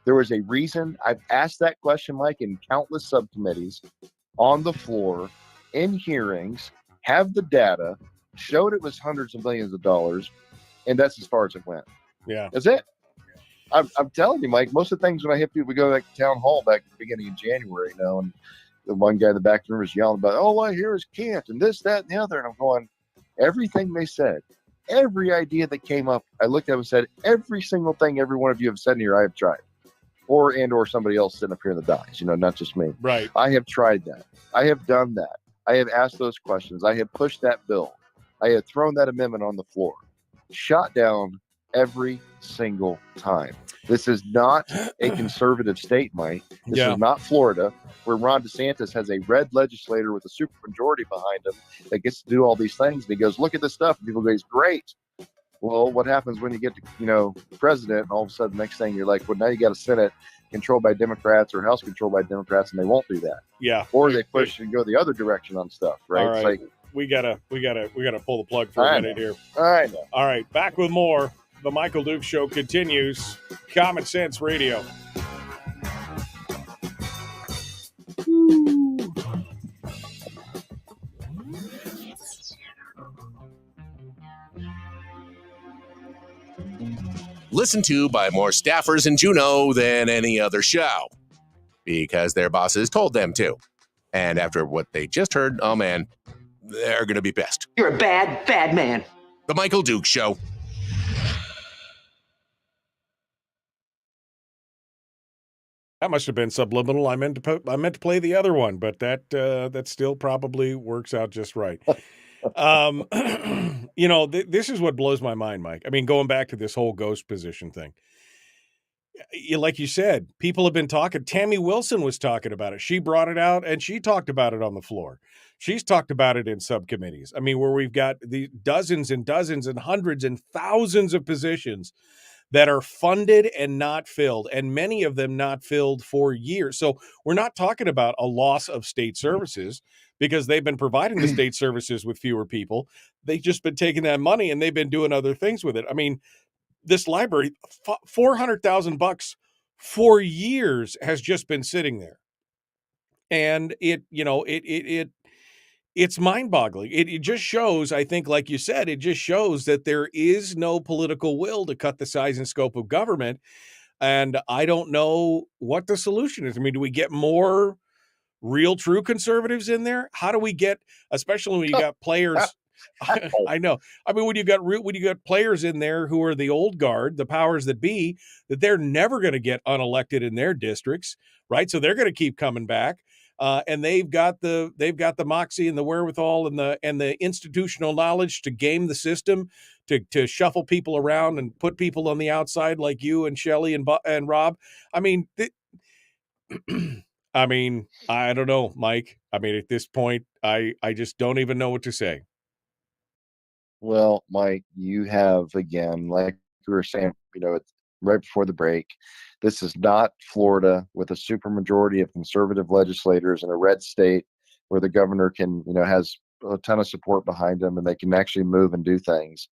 there was a reason. I've asked that question, Mike, in countless subcommittees, on the floor, in hearings, have the data, showed it was hundreds of millions of dollars, and that's as far as it went. Yeah. That's it. I'm telling you, Mike, most of the things when I hit people, we go back to town hall back at the beginning of January, and the one guy in the back of the room was yelling about, all I hear is can't, and this, that, and the other. And I'm going, everything they said, every idea that came up, I looked at them and said, every single thing every one of you have said in here, I have tried. Or somebody else sitting up here in the dice, not just me. Right. I have tried that. I have done that. I have asked those questions. I have pushed that bill. I have thrown that amendment on the floor. Shot down every single time. This is not a conservative state, Mike. This is not Florida, where Ron DeSantis has a red legislator with a supermajority behind him that gets to do all these things. And he goes, look at this stuff. And people go, he's great. Well, what happens when you get to, the president, and all of a sudden, next thing you're like, well, now you got a Senate controlled by Democrats or House controlled by Democrats, and they won't do that. Yeah. Or they push and go the other direction on stuff, right? All right. It's like, we gotta pull the plug for a minute here. I know. All right, back with more. The Michael Duke Show continues. Common Sense Radio. Listened to by more staffers in Juneau than any other show, because their bosses told them to. And after what they just heard, oh man, they're going to be pissed. You're a bad, bad man. The Michael Duke Show. That must have been subliminal. I meant to play the other one, but that still probably works out just right. This is what blows my mind, Mike. I mean, going back to this whole ghost position thing. Like you said, people have been talking. Tammy Wilson was talking about it. She brought it out, and she talked about it on the floor. She's talked about it in subcommittees. I mean, where we've got the dozens and dozens and hundreds and thousands of positions that are funded and not filled, and many of them not filled for years. So we're not talking about a loss of state services because they've been providing the state services with fewer people. They've just been taking that money and they've been doing other things with it. I mean, this library, $400,000 for years has just been sitting there. And it's mind-boggling. It just shows, I think, like you said, it just shows that there is no political will to cut the size and scope of government. And I don't know what the solution is. I mean, do we get more real, true conservatives in there? How do we get, especially when you got players? I know. I mean, when you got players in there who are the old guard, the powers that be, that they're never going to get unelected in their districts, right? So they're going to keep coming back. And they've got the moxie and the wherewithal and the institutional knowledge to game the system, to shuffle people around and put people on the outside like you and Shelley and Rob. I mean, I don't know, Mike. I mean, at this point, I just don't even know what to say. Well, Mike, you have, again, like we were saying, right before the break, this is not Florida with a supermajority of conservative legislators in a red state where the governor can, has a ton of support behind him and they can actually move and do things.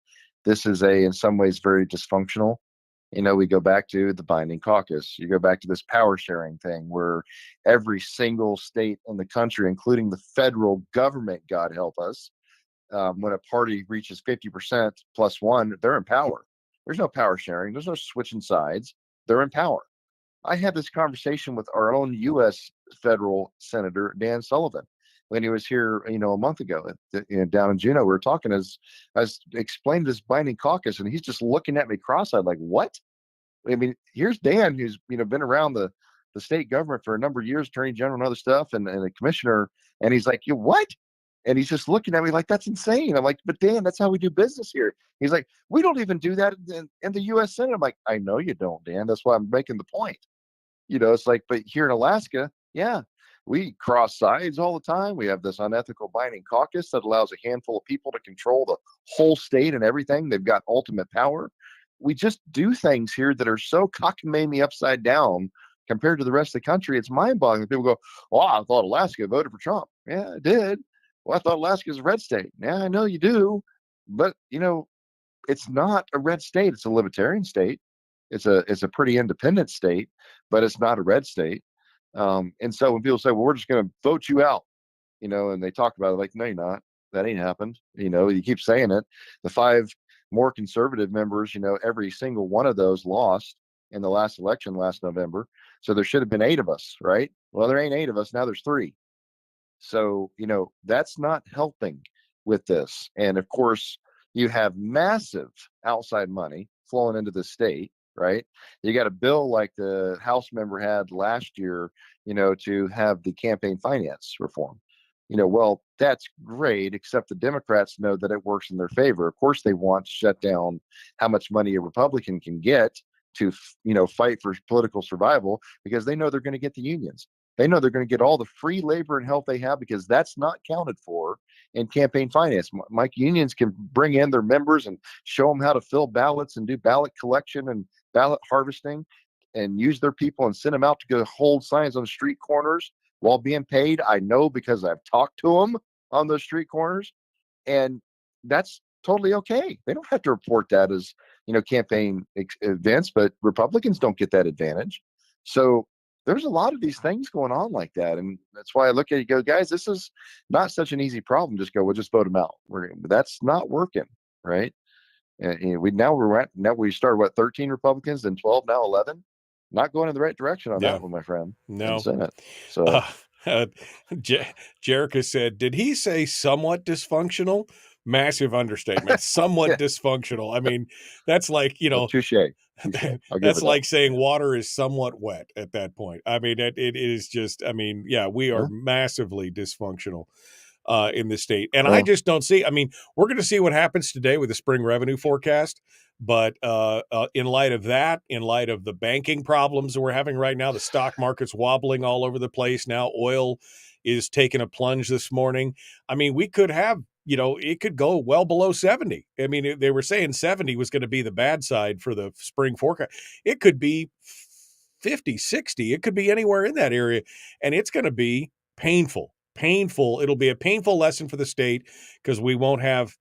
This is in some ways, very dysfunctional. We go back to the binding caucus. You go back to this power sharing thing where every single state in the country, including the federal government, God help us, when a party reaches 50% plus one, they're in power. There's no power sharing. There's no switching sides. They're in power. I had this conversation with our own U.S. federal senator, Dan Sullivan, when he was here, a month ago down in Juneau. We were talking as explained this binding caucus, and he's just looking at me cross-eyed like, what? I mean, here's Dan, who's, been around the state government for a number of years, attorney general and other stuff, and a commissioner. And he's like, what? And he's just looking at me like, that's insane. I'm like, but Dan, that's how we do business here. He's like, we don't even do that in the U.S. Senate. I'm like, I know you don't, Dan. That's why I'm making the point. It's like, but here in Alaska, yeah, we cross sides all the time. We have this unethical binding caucus that allows a handful of people to control the whole state and everything. They've got ultimate power. We just do things here that are so cockamamie upside down compared to the rest of the country. It's mind-boggling. People go, "Oh, I thought Alaska voted for Trump." Yeah, it did. Well, I thought Alaska is a red state. Yeah, I know you do, but it's not a red state. It's a libertarian state. It's a pretty independent state, but it's not a red state. And so when people say, "Well, we're just going to vote you out," and they talk about it like, "No, you're not. That ain't happened." You keep saying it. The 5 more conservative members, every single one of those lost in the last election last November. So there should have been 8 of us, right? Well, there ain't 8 of us. Now there's 3. So, that's not helping with this. And of course, you have massive outside money flowing into the state, right? You got a bill like the House member had last year, to have the campaign finance reform. Well, that's great, except the Democrats know that it works in their favor. Of course, they want to shut down how much money a Republican can get to, fight for political survival, because they know they're going to get the unions. They know they're going to get all the free labor and help they have, because that's not counted for in campaign finance. Mike, unions can bring in their members and show them how to fill ballots and do ballot collection and ballot harvesting and use their people and send them out to go hold signs on the street corners while being paid. I know, because I've talked to them on those street corners, and that's totally okay. They don't have to report that as, campaign events, but Republicans don't get that advantage. So there's a lot of these things going on like that. And that's why I look at it and go, guys, this is not such an easy problem. Just go, we'll just vote them out. That's not working, right? And we started 13 Republicans, then 12, now 11. Not going in the right direction on that one, my friend. No. Senate. So Jerica said, did he say somewhat dysfunctional? Massive understatement. Somewhat dysfunctional. I mean, that's like, touche. That's like saying water is somewhat wet at that point. I mean, it is just, we are massively dysfunctional in the state. And I just don't see, we're going to see what happens today with the spring revenue forecast. But in light of that, in light of the banking problems that we're having right now, the stock market's wobbling all over the place. Now oil is taking a plunge this morning. We could have, it could go well below 70. They were saying 70 was going to be the bad side for the spring forecast. It could be 50, 60. It could be anywhere in that area. And it's going to be painful. It'll be a painful lesson for the state, because we won't have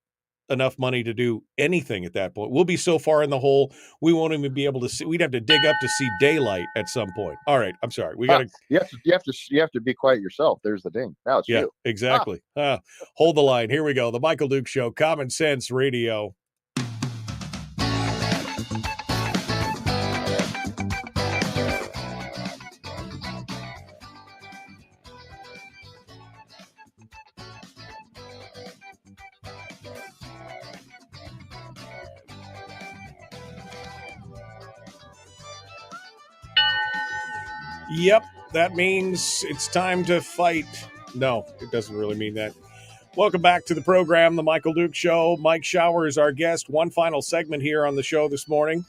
enough money to do anything at that point. We'll be so far in the hole, we won't even be able to see. We'd have to dig up to see daylight at some point. All right, I'm sorry. We got to. You have to be quiet yourself. There's the ding. Now it's you. Exactly. Hold the line. Here we go. The Michael Duke Show, Common Sense Radio. Yep, that means it's time to fight. No, it doesn't really mean that. Welcome back to the program, The Michael Duke Show. Mike Shower is our guest. One final segment here on the show this morning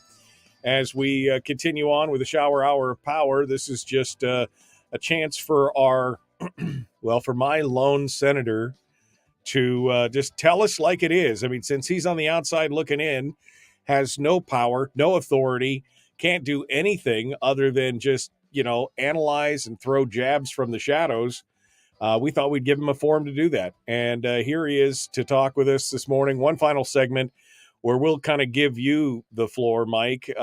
as we continue on with the Shower Hour of Power. This is just a chance for our, for my lone senator to just tell us like it is. Since he's on the outside looking in, has no power, no authority, can't do anything other than just, analyze and throw jabs from the shadows. We thought we'd give him a forum to do that. And here he is to talk with us this morning. One final segment where we'll kind of give you the floor, Mike.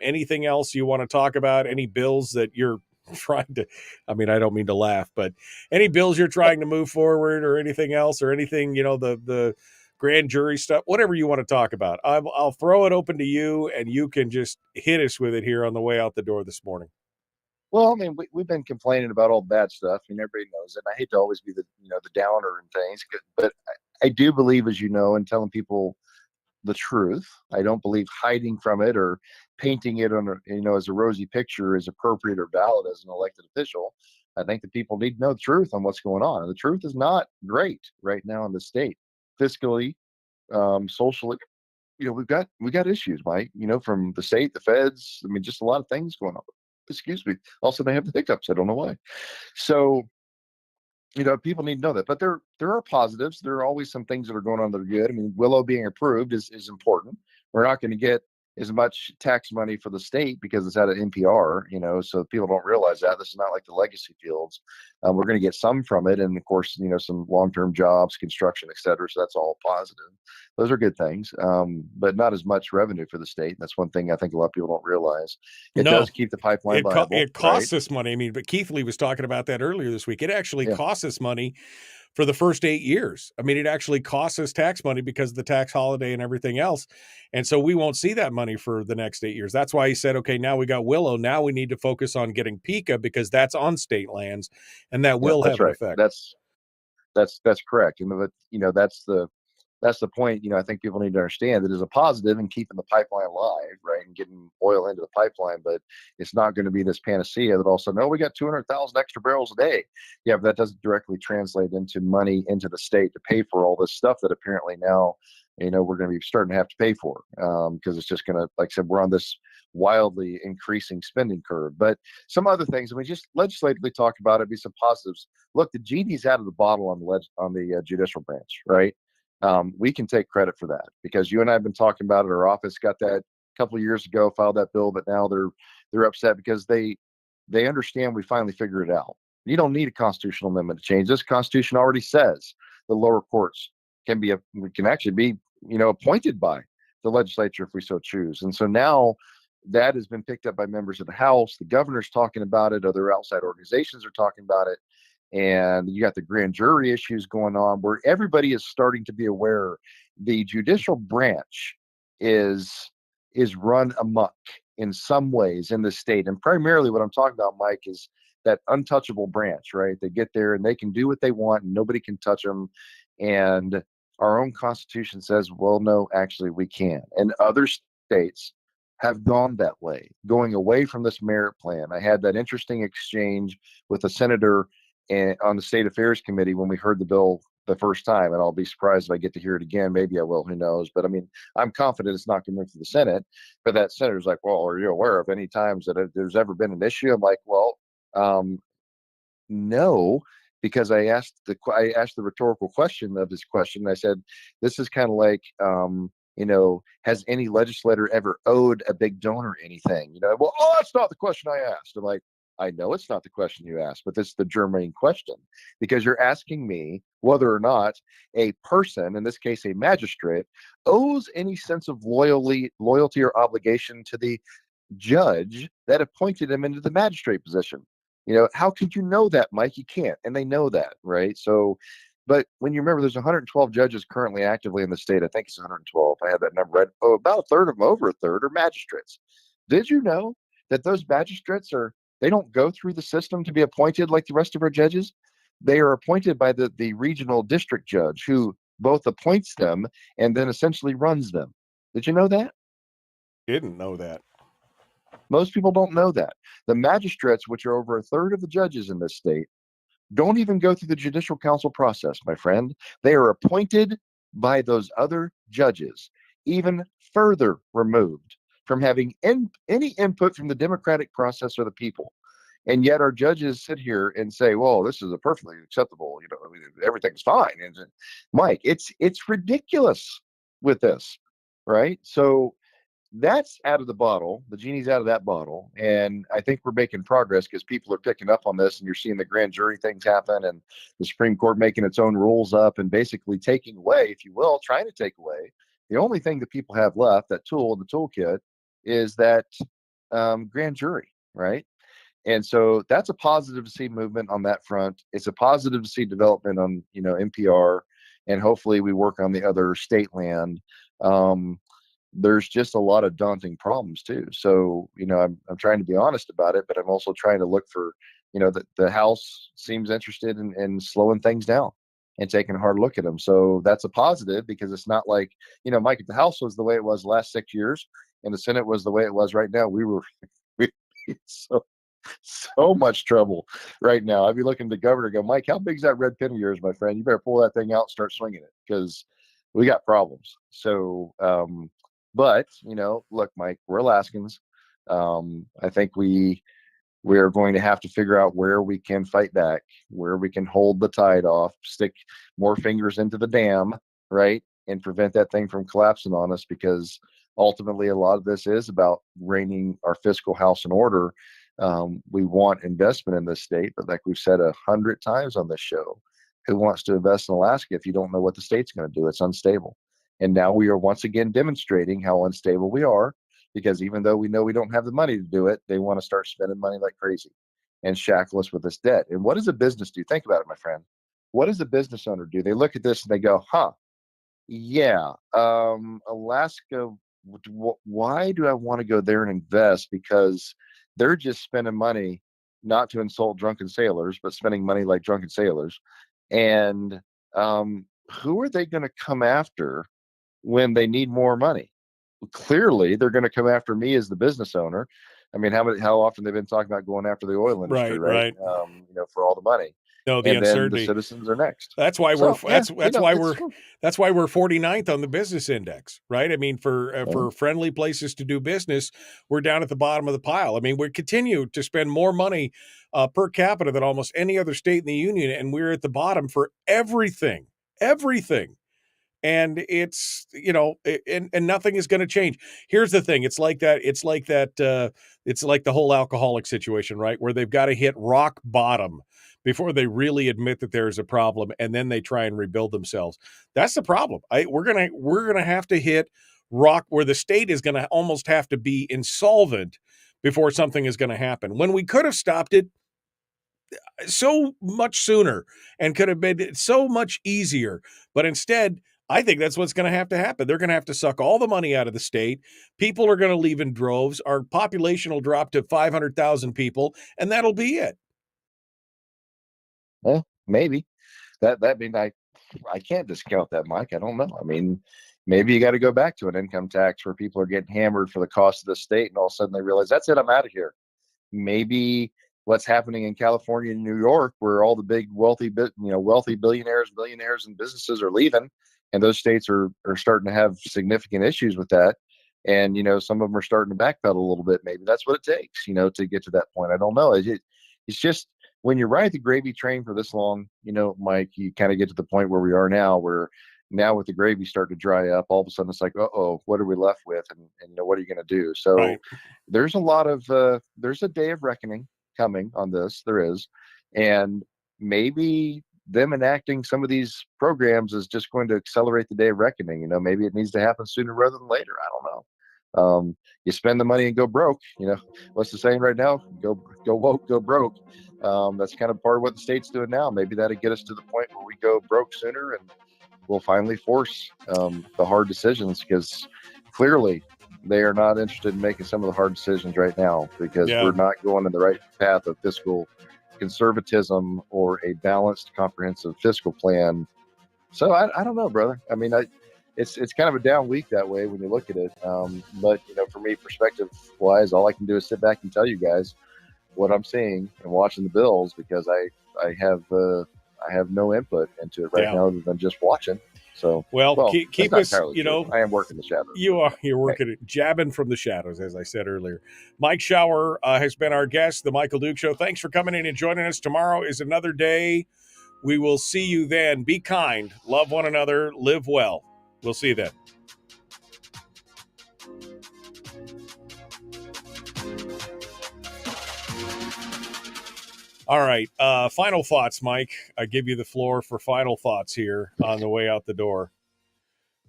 Anything else you want to talk about? Any bills that you're trying to, I don't mean to laugh, but any bills you're trying to move forward, or anything else, or anything, the grand jury stuff, whatever you want to talk about. I'll throw it open to you, and you can just hit us with it here on the way out the door this morning. Well, we've been complaining about all the bad stuff. Everybody knows it. I hate to always be the downer and things, but I do believe, as you know, in telling people the truth. I don't believe hiding from it or painting it on as a rosy picture is appropriate or valid as an elected official. I think the people need to know the truth on what's going on. And the truth is not great right now in the state, fiscally, socially. We've got issues, Mike. From the state, the feds. I mean, just a lot of things going on. Excuse me. Also, they have the hiccups. I don't know why. So, people need to know that. But there are positives. There are always some things that are going on that are good. I mean, Willow being approved is important. We're not going to get as much tax money for the state because it's out of NPR, so people don't realize that. This is not like the legacy fields. We're going to get some from it. And of course, some long-term jobs, construction, et cetera. So that's all positive. Those are good things, but not as much revenue for the state. That's one thing I think a lot of people don't realize. It does keep the pipeline viable. It costs us money. I mean, but Keith Lee was talking about that earlier this week. It actually costs us money for the first 8 years. I mean, it actually costs us tax money because of the tax holiday and everything else. And so we won't see that money for the next 8 years. That's why he said, okay, now we got Willow. Now we need to focus on getting Pica because that's on state lands and that will have an effect. That's correct. And that's the point. I think people need to understand that there's a positive in keeping the pipeline alive, right, and getting oil into the pipeline, but it's not going to be this panacea that also, no, we got 200,000 extra barrels a day. Yeah, but that doesn't directly translate into money into the state to pay for all this stuff that apparently now, we're going to be starting to have to pay for because it's just going to, like I said, we're on this wildly increasing spending curve. But some other things, and we just legislatively talked about it, be some positives. Look, the genie's out of the bottle on the judicial branch, right? We can take credit for that because you and I have been talking about it. Our office got that a couple of years ago, filed that bill, but now they're upset because they understand we finally figured it out. You don't need a constitutional amendment to change this. Constitution already says the lower courts can actually be appointed by the legislature if we so choose. And so now that has been picked up by members of the House. The governor's talking about it. Other outside organizations are talking about it. And you got the grand jury issues going on where everybody is starting to be aware the judicial branch is run amok in some ways in the state. And primarily what I'm talking about, Mike, is that untouchable branch, right? They get there and they can do what they want and nobody can touch them. And our own Constitution says, well, no, actually we can. And other states have gone that way, going away from this merit plan. I had that interesting exchange with a senator on the State Affairs Committee when we heard the bill the first time, and I'll be surprised if I get to hear it again. Maybe I will, who knows? But I mean, I'm confident it's not going to move to the Senate. But that senator's like, well, are you aware of any times that there's ever been an issue? I'm like, well, no, because I asked the rhetorical question of this question. I said, this is kind of like, has any legislator ever owed a big donor anything? Well, that's not the question I asked. I'm like, I know it's not the question you asked, but this is the germane question, because you're asking me whether or not a person, in this case a magistrate, owes any sense of loyalty or obligation to the judge that appointed him into the magistrate position. How could you know that, Mike? You can't, and they know that, right? So, but when you remember, there's 112 judges currently actively in the state. I think it's 112. I had that number right. Oh, about a third of them, over a third, are magistrates. Did you know that those magistrates they don't go through the system to be appointed like the rest of our judges? They are appointed by the regional district judge, who both appoints them and then essentially runs them. Did you know that? Didn't know that. Most people don't know that. The magistrates, which are over a third of the judges in this state, don't even go through the judicial council process, my friend. They are appointed by those other judges, even further removed from having any input from the democratic process or the people. And yet our judges sit here and say, well, this is a perfectly acceptable, everything's fine. And Mike, it's ridiculous with this, right? So that's out of the bottle. The genie's out of that bottle. And I think we're making progress because people are picking up on this, and you're seeing the grand jury things happen and the Supreme Court making its own rules up and basically taking away, if you will, trying to take away. The only thing that people have left, that tool in the toolkit, is that grand jury, right? And so that's a positive to see movement on that front. It's a positive to see development on, NPR, and hopefully we work on the other state land. There's just a lot of daunting problems too. So, I'm trying to be honest about it, but I'm also trying to look for, the House seems interested in slowing things down. and taking a hard look at them. So that's a positive, because it's not like, Mike, if the House was the way it was the last 6 years and the Senate was the way it was right now, we so much trouble right now. I'd be looking at the governor and go, Mike, how big's that red pen of yours, my friend? You better pull that thing out and start swinging it, because we got problems. So, but, look, Mike, we're Alaskans. I think we're going to have to figure out where we can fight back, where we can hold the tide off, stick more fingers into the dam, right? And prevent that thing from collapsing on us, because ultimately a lot of this is about reining our fiscal house in order. We want investment in this state, but like we've said 100 times on this show, who wants to invest in Alaska if you don't know what the state's going to do? It's unstable. And now we are once again demonstrating how unstable we are, because even though we know we don't have the money to do it, they want to start spending money like crazy and shackle us with this debt. And what does a business do? Think about it, my friend. What does a business owner do? They look at this and they go, yeah, Alaska, why do I want to go there and invest? Because they're just spending money, not to insult drunken sailors, but spending money like drunken sailors. And who are they going to come after when they need more money? Clearly, they're going to come after me as the business owner. I mean, how often they've been talking about going after the oil industry, right? For all the money. No, the and uncertainty. Then the citizens are next. That's why we're 49th on the business index, right? I mean, for friendly places to do business, we're down at the bottom of the pile. I mean, we continue to spend more money per capita than almost any other state in the union, and we're at the bottom for everything. And it's, and nothing is going to change. Here's the thing. It's like the whole alcoholic situation, right? Where they've got to hit rock bottom before they really admit that there's a problem, and then they try and rebuild themselves. That's the problem. We're going to have to hit rock where the state is going to almost have to be insolvent before something is going to happen. When we could have stopped it so much sooner and could have made it so much easier. But instead, I think that's what's going to happen. They're going to have to suck all the money out of the state. People are going to leave in droves. Our population will drop to 500,000 people, and that'll be it. Well, maybe. That mean I can't discount that, Mike. I don't know. I mean, maybe you got to go back to an income tax where people are getting hammered for the cost of the state, and all of a sudden they realize, that's it, I'm out of here. Maybe what's happening in California and New York, where all the big wealthy billionaires, and businesses are leaving, and those states are starting to have significant issues with that. And, some of them are starting to backpedal a little bit. Maybe that's what it takes, to get to that point. I don't know. It's just, when you ride the gravy train for this long, Mike, you kind of get to the point where we are now, where now with the gravy starting to dry up, all of a sudden it's like, what are we left with? And what are you going to do? So right. There's a lot of, there's a day of reckoning coming on this. There is. And maybe them enacting some of these programs is just going to accelerate the day of reckoning. Maybe it needs to happen sooner rather than later. I don't know. You spend the money and go broke. What's the saying right now? Go woke, go broke. That's kind of part of what the state's doing now. Maybe that'll get us to the point where we go broke sooner, and we'll finally force the hard decisions, because clearly they are not interested in making some of the hard decisions right now, because we're not going in the right path of fiscal conservatism or a balanced, comprehensive fiscal plan. So I don't know, brother. I mean, it's kind of a down week that way when you look at it. But for me, perspective wise, all I can do is sit back and tell you guys what I'm seeing and watching the Bills, because I have no input into it right now other than just watching. So keep us, I am working the shadows. You're working it, jabbing from the shadows, as I said earlier. Mike Shower has been our guest, the Michael Duke Show. Thanks for coming in and joining us. Tomorrow is another day. We will see you then. Be kind, love one another, live well. We'll see you then. All right. Final thoughts, Mike. I give you the floor for final thoughts here on the way out the door.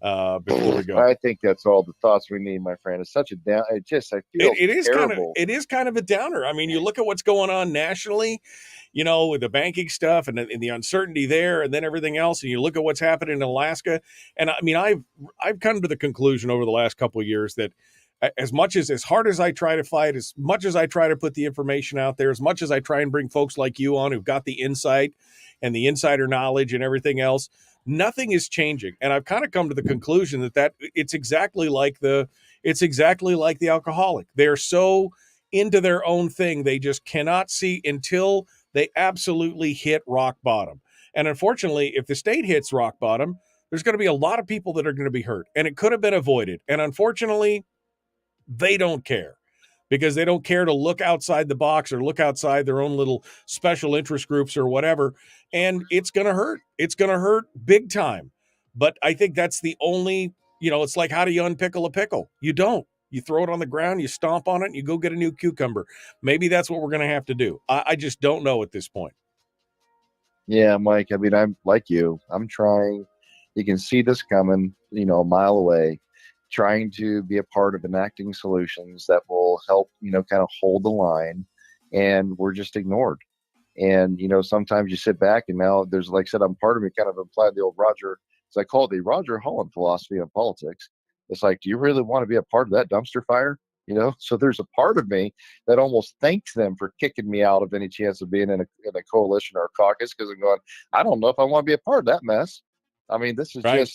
Before we go, I think that's all the thoughts we need, my friend. It's such a down. I feel terrible. It is kind of a downer. I mean, you look at what's going on nationally, with the banking stuff and the uncertainty there, and then everything else, and you look at what's happening in Alaska. And I mean, I've come to the conclusion over the last couple of years that as hard as I try to fight, as much as I try to put the information out there, as much as I try and bring folks like you on who've got the insight and the insider knowledge and everything else, nothing is changing. And I've kind of come to the conclusion that it's exactly like the alcoholic. They're so into their own thing, they just cannot see until they absolutely hit rock bottom. And unfortunately, if the state hits rock bottom, there's going to be a lot of people that are going to be hurt, and it could have been avoided. And unfortunately, they don't care, because they don't care to look outside the box or look outside their own little special interest groups or whatever. And it's going to hurt. It's going to hurt big time. But I think that's the only, it's like, how do you unpickle a pickle? You don't. You throw it on the ground, you stomp on it, and you go get a new cucumber. Maybe that's what we're going to have to do. I just don't know at this point. Yeah, Mike, I mean, I'm like you. I'm trying. You can see this coming, a mile away, trying to be a part of enacting solutions that will help, kind of hold the line. And we're just ignored. And, sometimes you sit back, and now there's, like I said, I'm part of me kind of implied the old Roger, as I call it, the Roger Holland philosophy of politics. It's like, do you really want to be a part of that dumpster fire? So there's a part of me that almost thanks them for kicking me out of any chance of being in a coalition or a caucus, because I'm going, I don't know if I want to be a part of that mess. I mean, this is right.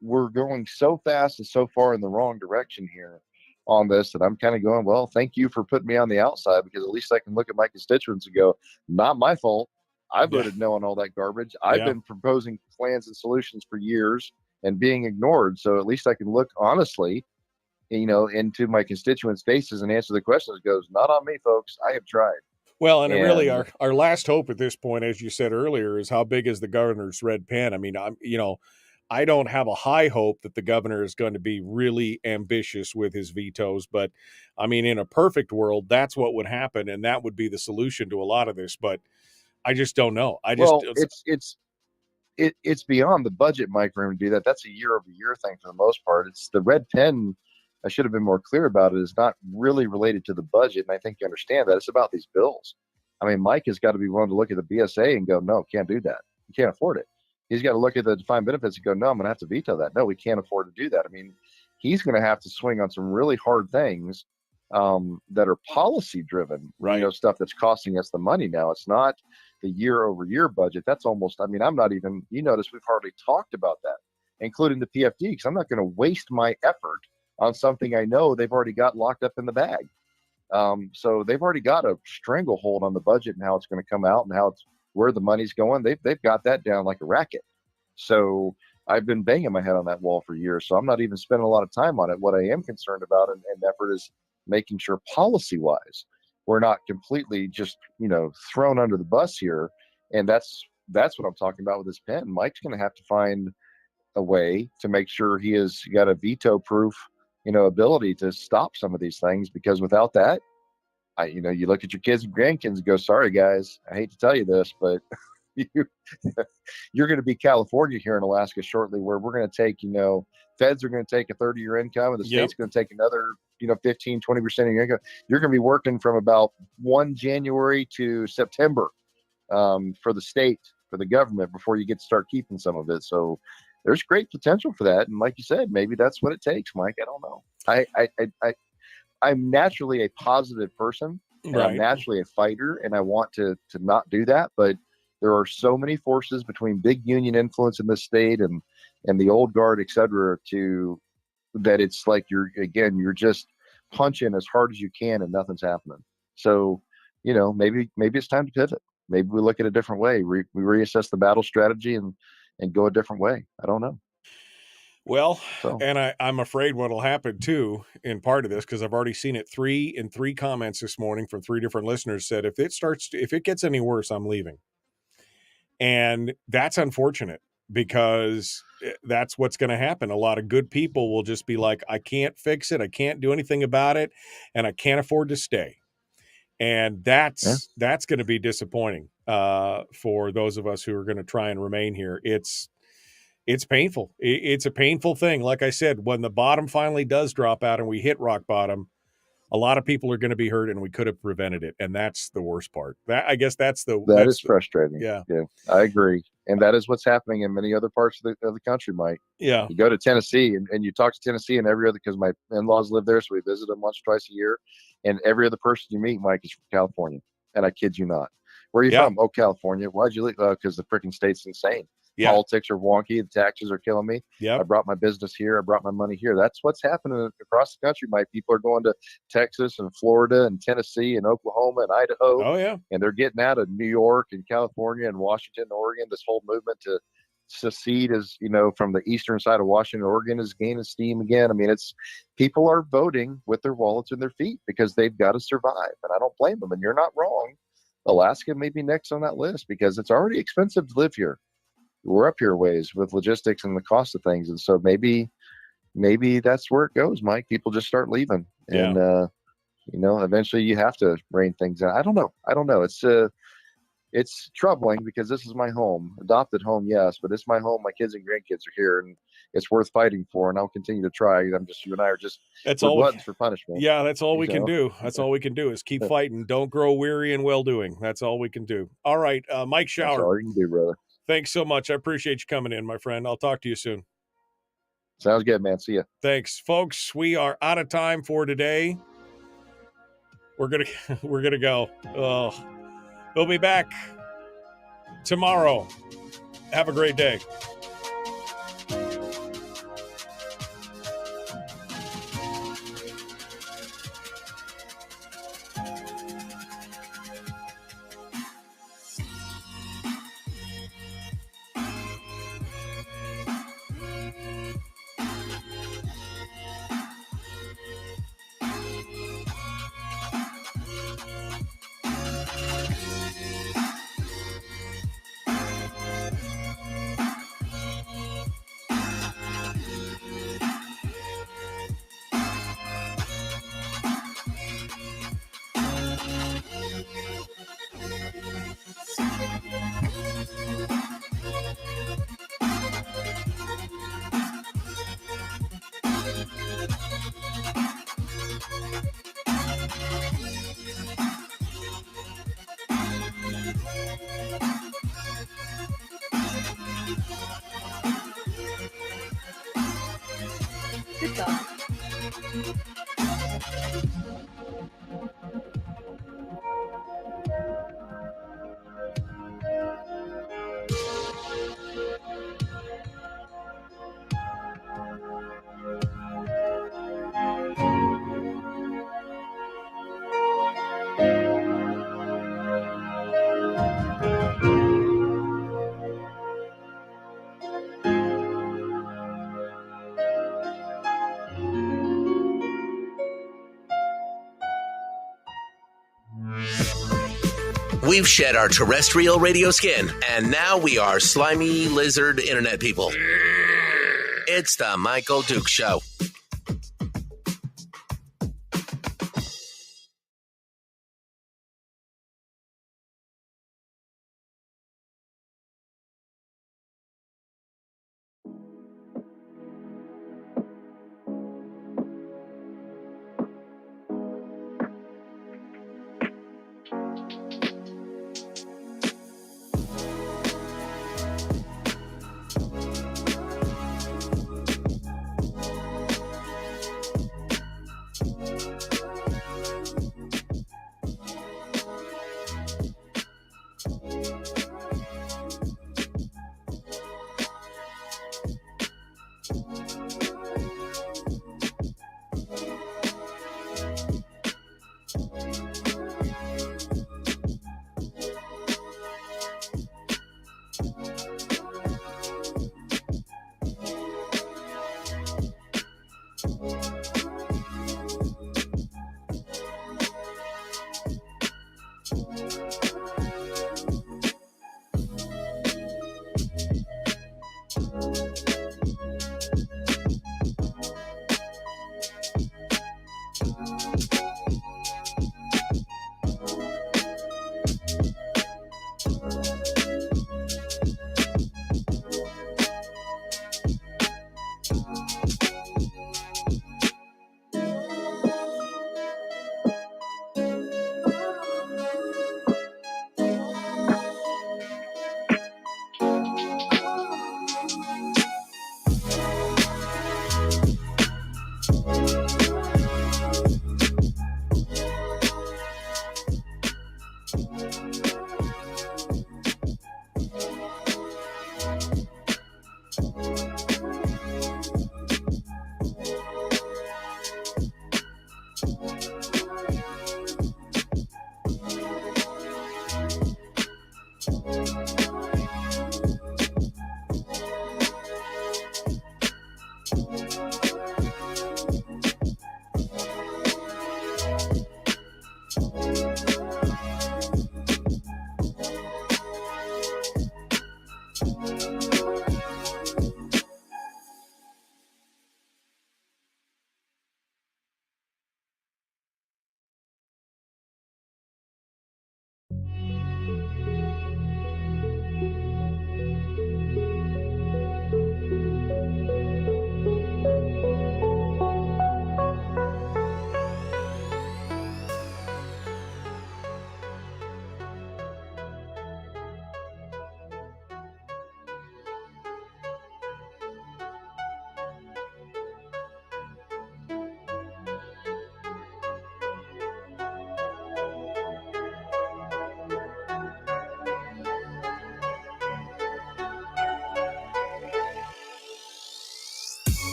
We're going so fast and so far in the wrong direction here on this that I'm kind of going, well, thank you for putting me on the outside, because at least I can look at my constituents and go, not my fault. I voted no on all that garbage. I've been proposing plans and solutions for years and being ignored. So at least I can look honestly, into my constituents' faces and answer the questions. It goes, not on me, folks. I have tried. Well, and really our last hope at this point, as you said earlier, is how big is the governor's red pen? I mean, I don't have a high hope that the governor is going to be really ambitious with his vetoes, but I mean, in a perfect world, that's what would happen, and that would be the solution to a lot of this. But I just don't know. It's beyond the budget, Mike, for him to do that. That's a year-over-year thing for the most part. It's the red pen. I should have been more clear about it. Is not really related to the budget, and I think you understand that. It's about these bills. I mean, Mike has got to be willing to look at the BSA and go, no, can't do that. You can't afford it. He's got to look at the defined benefits and go, no, I'm going to have to veto that. No, we can't afford to do that. I mean, he's going to have to swing on some really hard things that are policy driven, right? Stuff that's costing us the money now. It's not the year-over-year budget. That's almost, I mean, I'm not even, notice we've hardly talked about that, including the PFD, because I'm not going to waste my effort on something I know they've already got locked up in the bag. So they've already got a stranglehold on the budget and how it's going to come out and where the money's going. They've got that down like a racket. So I've been banging my head on that wall for years. So I'm not even spending a lot of time on it. What I am concerned about and effort is making sure policy-wise we're not completely just thrown under the bus here. And that's what I'm talking about with this pen. Mike's going to have to find a way to make sure he has got a veto-proof ability to stop some of these things, because without that, you look at your kids and grandkids and go, sorry guys, I hate to tell you this, but you're going to be California here in Alaska shortly, where we're going to take, feds are going to take a third of your income, and the state's going to take another, 15, 20% of your income. You're going to be working from about 1 January to September for the state, for the government, before you get to start keeping some of it. So there's great potential for that. And like you said, maybe that's what it takes, Mike. I don't know. I'm naturally a positive person, and right. I'm naturally a fighter, and I want to not do that. But there are so many forces between big union influence in this state and the old guard, et cetera, that it's like you're just punching as hard as you can and nothing's happening. So, maybe it's time to pivot. Maybe we look at a different way. We reassess the battle strategy and go a different way. I don't know. Well, and I'm afraid what'll happen too, in part of this, because I've already seen it in three comments this morning from 3 different listeners, said if it gets any worse, I'm leaving. And that's unfortunate, because that's what's going to happen. A lot of good people will just be like, I can't fix it. I can't do anything about it. And I can't afford to stay. And that's going to be disappointing for those of us who are going to try and remain here. It's painful. It's a painful thing. Like I said, when the bottom finally does drop out and we hit rock bottom, A lot of people are going to be hurt, and we could have prevented it, and that's the worst part. I guess that's frustrating. Yeah, I agree, and that is what's happening in many other parts of the country, Mike. Yeah, you go to Tennessee, and you talk to Tennessee, and every other, because my in-laws live there, so we visit them once or twice a year, and every other person you meet, Mike, is from California, and I kid you not. Where are you from? Oh, California. Why'd you leave? Because the freaking state's insane. Yeah. Politics are wonky. The taxes are killing me. Yep. I brought my business here. I brought my money here. That's what's happening across the country, Mike. People are going to Texas and Florida and Tennessee and Oklahoma and Idaho. Oh, yeah. And they're getting out of New York and California and Washington and Oregon. This whole movement to secede from the eastern side of Washington, Oregon is gaining steam again. I mean, people are voting with their wallets in their feet because they've got to survive. And I don't blame them. And you're not wrong. Alaska may be next on that list because it's already expensive to live here. We're up here ways with logistics and the cost of things. And so maybe that's where it goes, Mike. People just start leaving. Yeah. And, eventually you have to rein things in. I don't know. It's troubling because this is my home, adopted home. Yes, but it's my home. My kids and grandkids are here, and it's worth fighting for. And I'll continue to try. You and I are just gluttons for punishment. Yeah, that's all we can do. That's all we can do is keep fighting. Don't grow weary in well-doing. That's all we can do. All right, Mike Shower. That's all you can do, brother. Thanks so much. I appreciate you coming in, my friend. I'll talk to you soon. Sounds good, man. See ya. Thanks, folks. We are out of time for today. We're gonna go. We'll be back tomorrow. Have a great day. Good dog. We've shed our terrestrial radio skin, and now we are slimy lizard internet people. It's the Michael Duke Show.